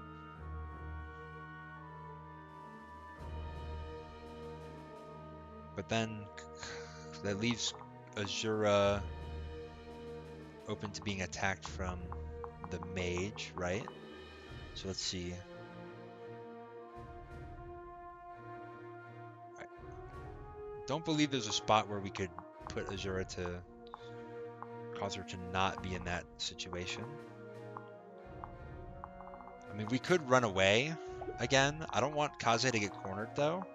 But then that leaves Azura open to being attacked from the mage, right? So let's see. I don't believe there's a spot where we could put Azura to cause her to not be in that situation. I mean, we could run away again. I don't want Kaze to get cornered though.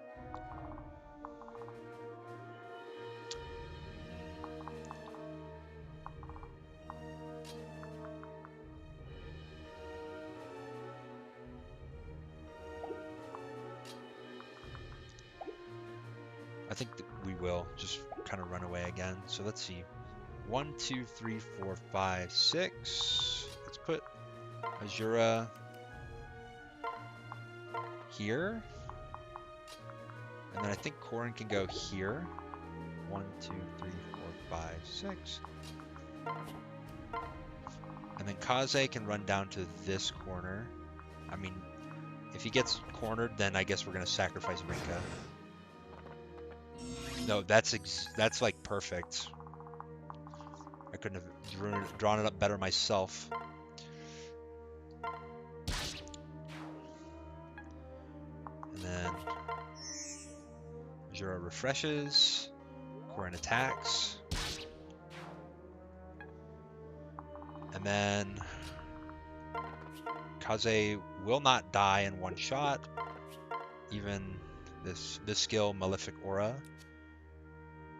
I think that we will just kind of run away again. So let's see. 1, 2, 3, 4, 5, 6. Let's put Azura here. And then I think Corrin can go here. 1, 2, 3, 4, 5, 6. And then Kaze can run down to this corner. I mean, if he gets cornered, then I guess we're going to sacrifice Rinka. No, that's like perfect. I couldn't have drawn it up better myself. And then Azura refreshes. Corrin attacks. And then Kaze will not die in one shot. Even this skill, Malefic Aura.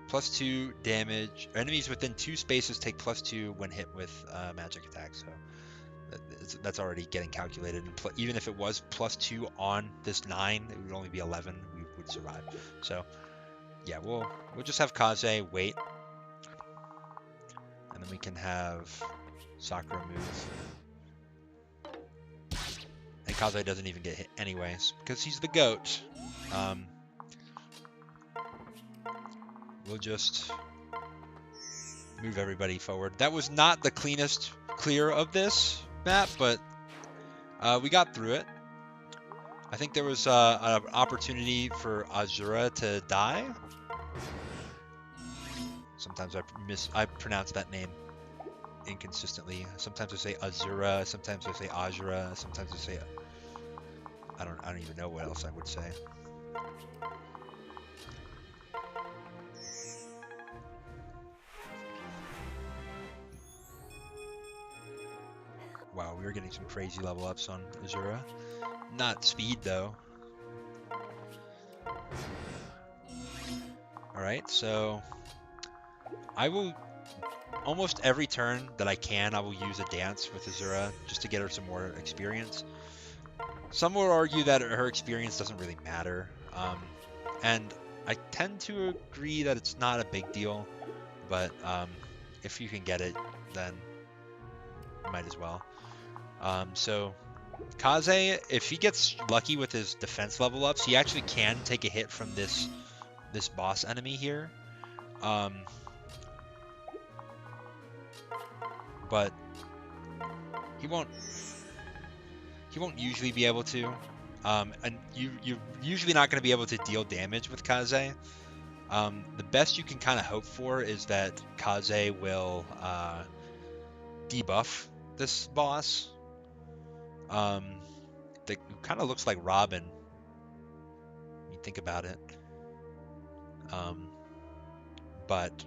+2 damage. Enemies within 2 spaces take +2 when hit with magic attacks. So that's already getting calculated. And even if it was +2 on this 9, it would only be 11. We would survive. So yeah, we'll just have Kaze wait, and then we can have Sakura move. And Kaze doesn't even get hit anyways because he's the goat. We'll just move everybody forward. That was not the cleanest clear of this map, but we got through it. I think there was an opportunity for Azura to die. Sometimes I pronounce that name inconsistently. Sometimes I say Azura, sometimes I say Azura, sometimes I say I don't even know what else I would say. Wow, we were getting some crazy level ups on Azura. Not speed though. Alright, so I will almost every turn that I can, I will use a dance with Azura just to get her some more experience. Some will argue that her experience doesn't really matter. And I tend to agree that it's not a big deal, but if you can get it, then you might as well. So Kaze, if he gets lucky with his defense level ups, he actually can take a hit from this boss enemy here. But he won't usually be able to. And you're usually not going to be able to deal damage with Kaze. The best you can kind of hope for is that Kaze will debuff this boss. that kind of looks like Robin. When you think about it. But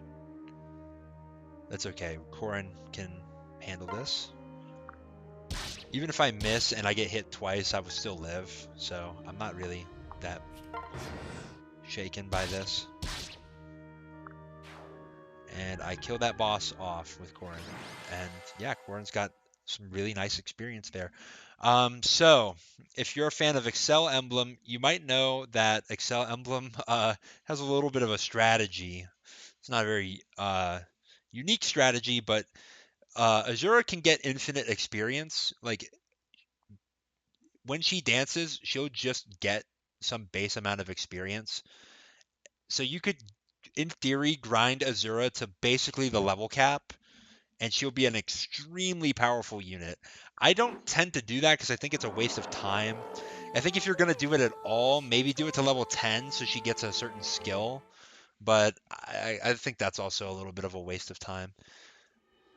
that's okay. Corrin can handle this. Even if I miss and I get hit twice, I will still live. So I'm not really that shaken by this. And I kill that boss off with Corrin. And yeah, Corrin's got some really nice experience there. So if you're a fan of Excel Emblem, you might know that Excel Emblem has a little bit of a strategy. It's not a very unique strategy, but Azura can get infinite experience. Like when she dances, she'll just get some base amount of experience. So you could, in theory, grind Azura to basically the level cap, and she'll be an extremely powerful unit. I don't tend to do that because I think it's a waste of time. I think if you're going to do it at all, maybe do it to level 10 so she gets a certain skill. But I think that's also a little bit of a waste of time.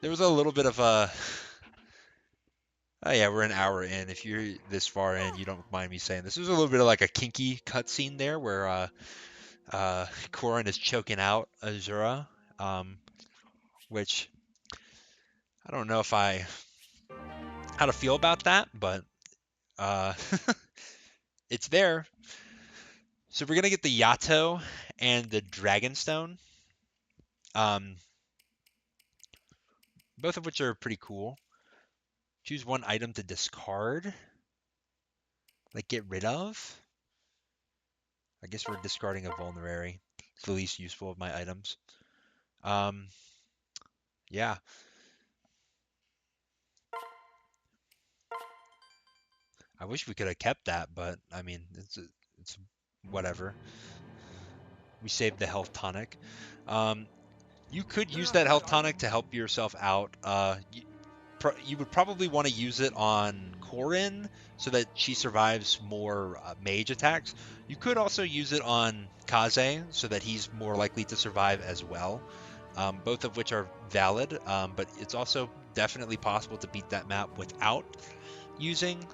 There was a little bit of a... Oh yeah, we're an hour in. If you're this far in, you don't mind me saying this. There's a little bit of like a kinky cutscene there where Corrin is choking out Azura, which I don't know if how to feel about that, but uh, it's there. So we're gonna get the Yato and the Dragonstone, um, both of which are pretty cool. Choose one item to discard, like get rid of. I guess we're discarding a Vulnerary. It's the least useful of my items. Yeah. I wish we could have kept that, but I mean, it's whatever. We saved the health tonic. You could use that health tonic to help yourself out. You would probably want to use it on Corrin so that she survives more mage attacks. You could also use it on Kaze so that he's more likely to survive as well. Both of which are valid, but it's also definitely possible to beat that map without using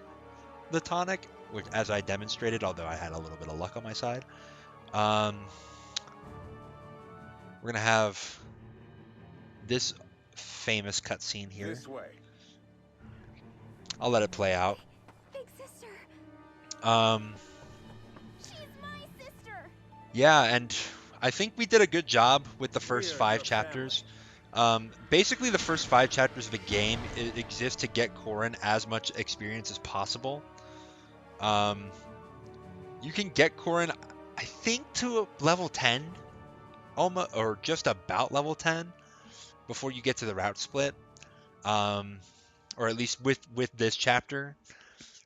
the tonic, which, as I demonstrated, although I had a little bit of luck on my side. We're gonna have this famous cutscene here. This way. I'll let it play out. Big sister. She's my sister. Yeah, and I think we did a good job with the first We're 5 your chapters. Basically, the first 5 chapters of the game exist to get Corrin as much experience as possible. You can get Corrin, I think, to level 10, almost, or just about level 10, before you get to the route split. Or at least with this chapter,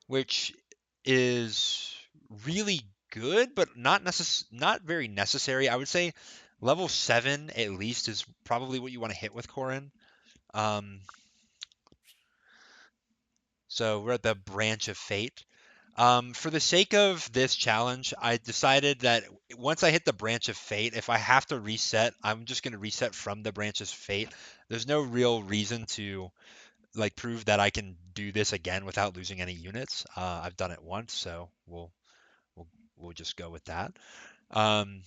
which is really good, but not very necessary. I would say level 7 at least is probably what you want to hit with Corrin. So we're at the Branch of Fate. For the sake of this challenge, I decided that once I hit the Branch of Fate, if I have to reset, I'm just going to reset from the Branch of Fate. There's no real reason to like prove that I can do this again without losing any units. I've done it once, so we'll just go with that. And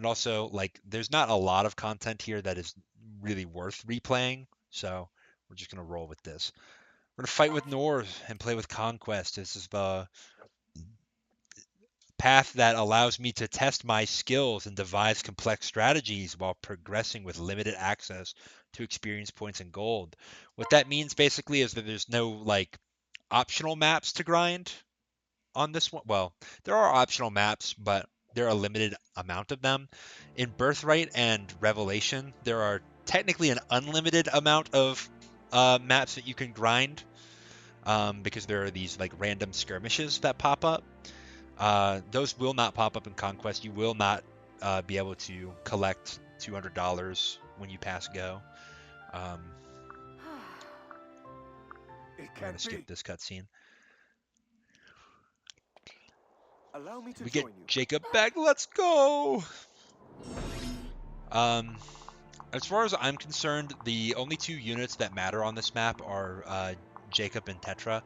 also, like, there's not a lot of content here that is really worth replaying, so we're just gonna roll with this. We're gonna fight with North and play with Conquest. This is the path that allows me to test my skills and devise complex strategies while progressing with limited access to experience points and gold. What that means basically is that there's no like optional maps to grind on this one. Well, there are optional maps, but there are a limited amount of them. In Birthright and Revelation, there are technically an unlimited amount of maps that you can grind, because there are these like random skirmishes that pop up. Those will not pop up in Conquest. You will not be able to collect $200 when you pass go. It I'm gonna can't skip be. this cutscene. Allow me to We get join you. Jacob back. Let's go. As far as I'm concerned, the only 2 units that matter on this map are Jacob and Tetra,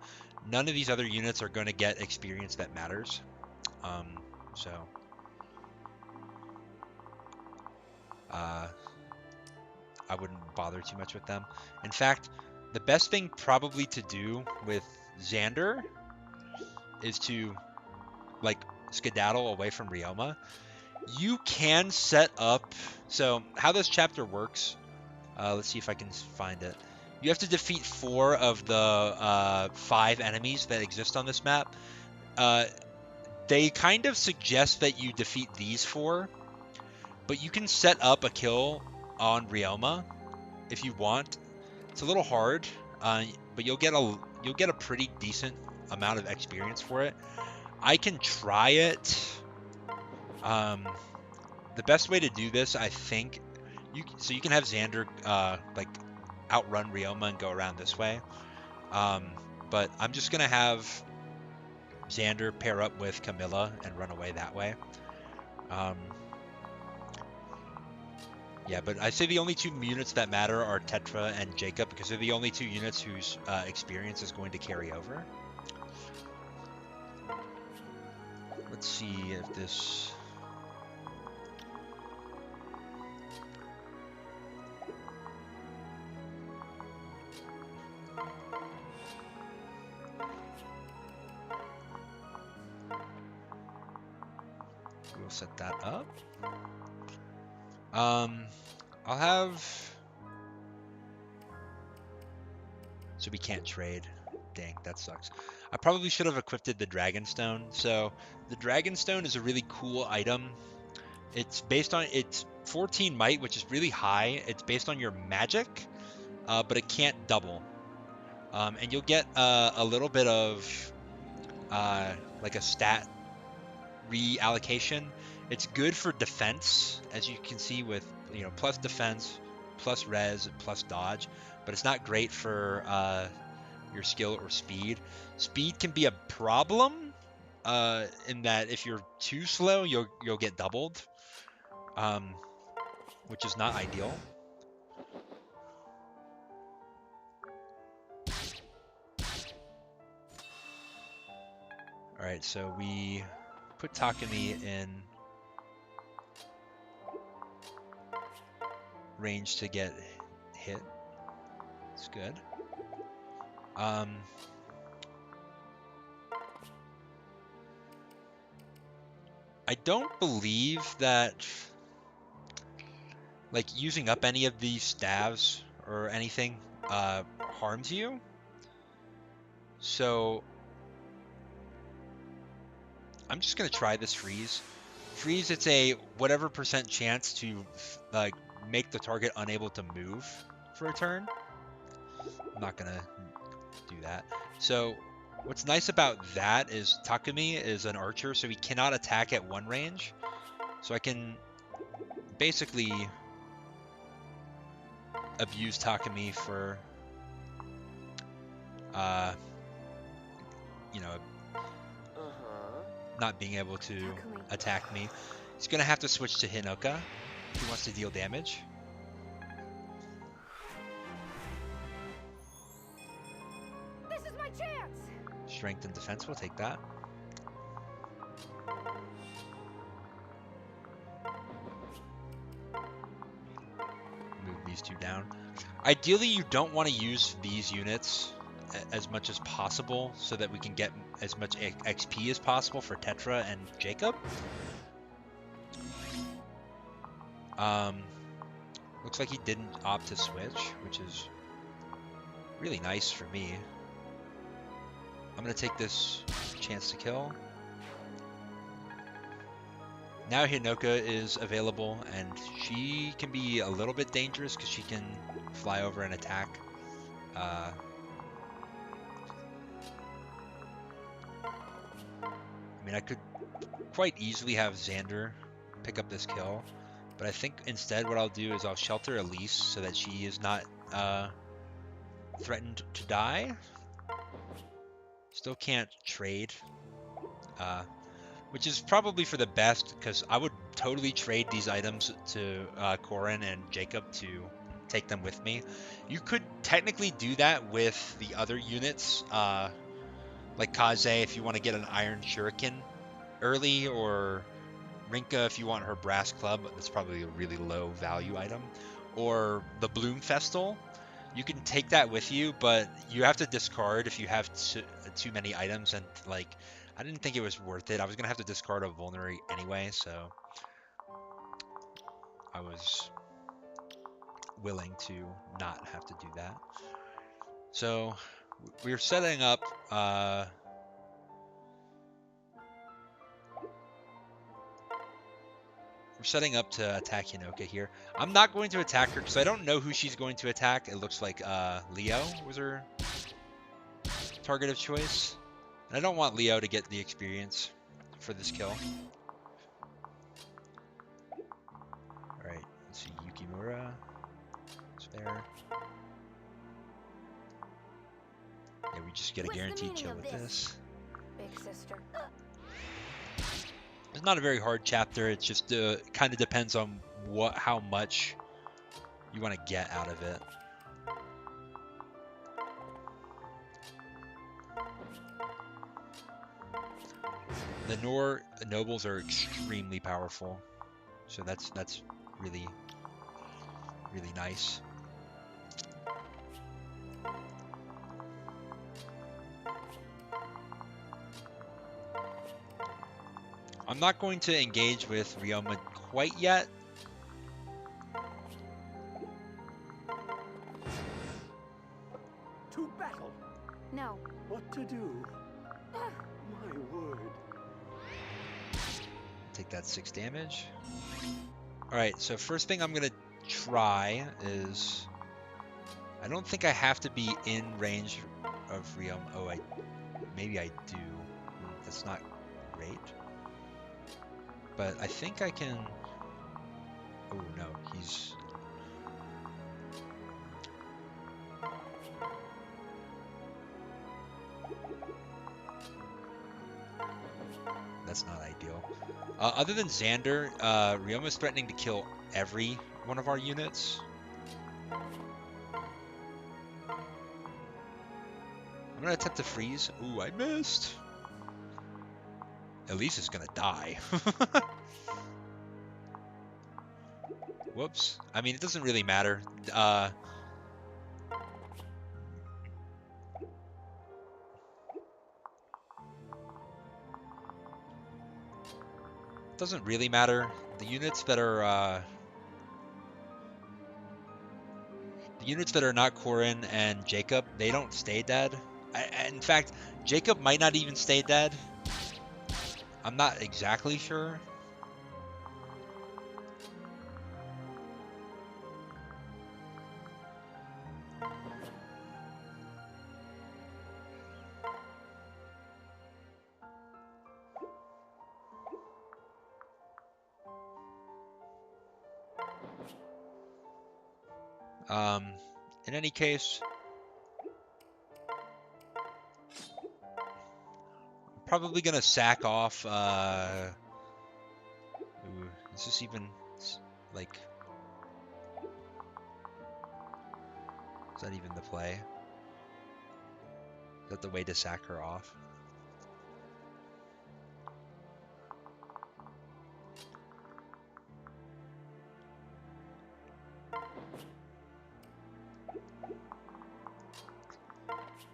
none of these other units are going to get experience that matters. So I wouldn't bother too much with them. In fact, the best thing probably to do with Xander is to like skedaddle away from Ryoma. You can set up, so how this chapter works, let's see if I can find it. You have to defeat 4 of the 5 enemies that exist on this map. They kind of suggest that you defeat these 4, but you can set up a kill on Ryoma if you want. It's a little hard, but you'll get a pretty decent amount of experience for it. I can try it. The best way to do this, I think, so you can have Xander like outrun Ryoma and go around this way. But I'm just gonna have Xander pair up with Camilla and run away that way. Yeah, but I say the only 2 units that matter are Tetra and Jacob because they're the only 2 units whose experience is going to carry over. Let's see if this... We'll set that up. I'll have... So we can't trade. Dang, that sucks. I probably should have equipped the Dragonstone. So the Dragonstone is a really cool item. It's based on, it's 14 might, which is really high. It's based on your magic, but it can't double. And you'll get a little bit of like a stat reallocation. It's good for defense, as you can see with, you know, plus defense, plus res, plus dodge, but it's not great for your skill or speed. Speed can be a problem in that if you're too slow, you'll get doubled, which is not ideal. All right, so we put Takumi in range to get hit. It's good. I don't believe that like using up any of these staves or anything harms you. So I'm just gonna try this freeze. Freeze, it's a whatever % chance to like make the target unable to move for a turn. I'm not gonna do that. So what's nice about that is Takumi is an archer, so he cannot attack at 1 range. So I can basically abuse Takumi for you know, not being able to attack me. He's gonna have to switch to Hinoka if he wants to deal damage. This is my chance. Strength and defense, we'll take that. Move these 2 down. Ideally, you don't want to use these units as much as possible so that we can get as much XP as possible for Tetra and Jacob. Looks like he didn't opt to switch, which is really nice for me. I'm going to take this chance to kill. Now Hinoka is available, and she can be a little bit dangerous because she can fly over and attack. I mean, I could quite easily have Xander pick up this kill, but I think instead what I'll do is I'll shelter Elise so that she is not threatened to die. Still can't trade, which is probably for the best because I would totally trade these items to Corin and Jacob to take them with me. You could technically do that with the other units, like Kaze if you want to get an Iron Shuriken early, or Rinka if you want her Brass Club. That's probably a really low value item. Or the Bloom Festal. You can take that with you, but you have to discard if you have too many items, and like I didn't think it was worth it. I was gonna have to discard a Vulnerary anyway, so I was willing to not have to do that. So we're setting up. We're setting up to attack Hinoka here. I'm not going to attack her because I don't know who she's going to attack. It looks like Leo was her target of choice. And I don't want Leo to get the experience for this kill. Alright, let's see. Yukimura. It's there. Yeah, we just get a guaranteed kill with this. Big sister. It's not a very hard chapter. It's just kind of depends on how much you want to get out of it. The nobles are extremely powerful, so that's really nice. I'm not going to engage with Ryoma quite yet. To battle. No. What to do? My word. Take that 6 damage. Alright, so first thing I'm going to try is... I don't think I have to be in range of Ryoma. Oh, maybe I do. That's not great. But I think I can... Oh no, he's... That's not ideal. Other than Xander, Ryoma's threatening to kill every one of our units. I'm gonna attempt to freeze. Ooh, I missed. Elise is gonna die. Whoops. I mean, it doesn't really matter. Doesn't really matter. The units that are not Corin and Jacob, they don't stay dead. In fact, Jacob might not even stay dead. I'm not exactly sure. In any case, I'm probably gonna sack off. Ooh, is this even like? Is that even the play? Is that the way to sack her off?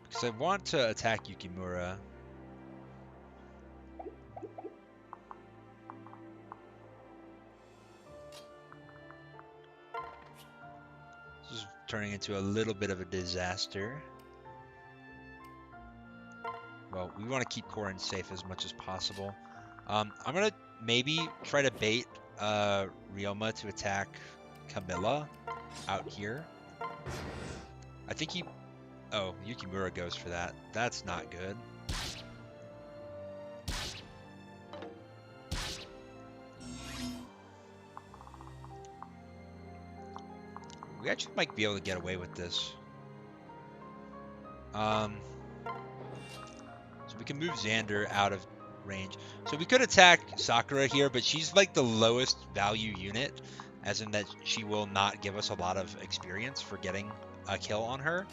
Because I want to attack Yukimura. This is turning into a little bit of a disaster. Well, we want to keep Corin safe as much as possible. I'm going to maybe try to bait Ryoma to attack Camilla out here. I think he... Oh, Yukimura goes for that. That's not good. We actually might be able to get away with this. So we can move Xander out of range. So we could attack Sakura here, but she's like the lowest value unit. as in that she will not give us a lot of experience for getting a kill on her.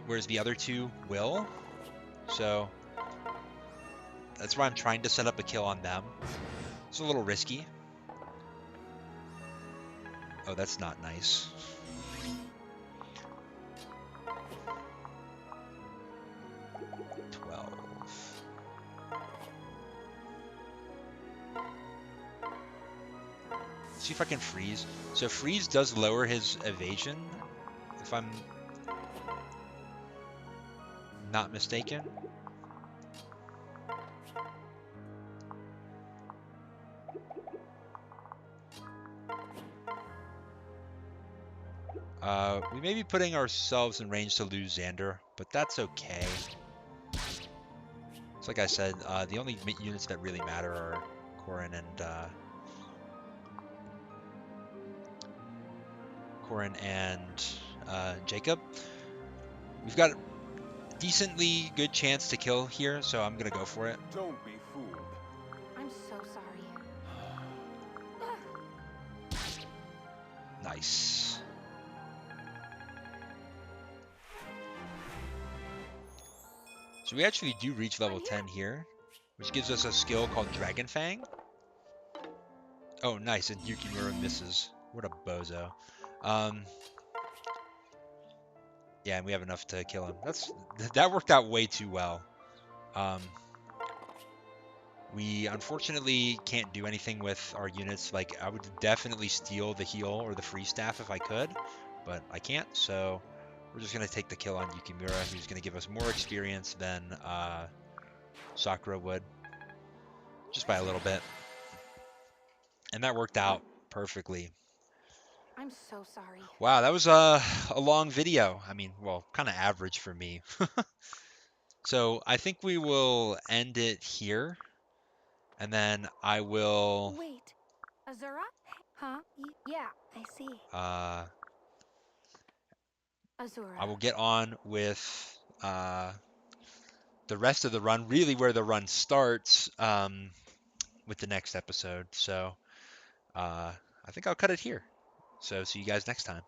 Whereas the other two will. So that's why I'm trying to set up a kill on them. It's a little risky. Oh, that's not nice. See if I can freeze. So freeze does lower his evasion, if I'm not mistaken. We may be putting ourselves in range to lose Xander, but that's okay. It's like I said, the only units that really matter are Corrin and Jacob. We've got a decently good chance to kill here, so I'm gonna go for it. Don't be fooled. I'm so sorry. Nice. So we actually do reach level 10 here, which gives us a skill called Dragon Fang. Oh, nice, and Yukimura misses. What a bozo. Yeah, and we have enough to kill him. That worked out way too well. We unfortunately can't do anything with our units. Like, I would definitely steal the heal or the free staff if I could, but I can't, so we're just going to take the kill on Yukimura, who's going to give us more experience than Sakura would, just by a little bit. And that worked out perfectly. I'm so sorry. Wow, that was a long video. I mean, well, kind of average for me. So I think we will end it here, and then I will Wait, Azura? Huh? Yeah, I see. Azura. I will get on with the rest of the run, really where the run starts, with the next episode. So I think I'll cut it here. So see you guys next time.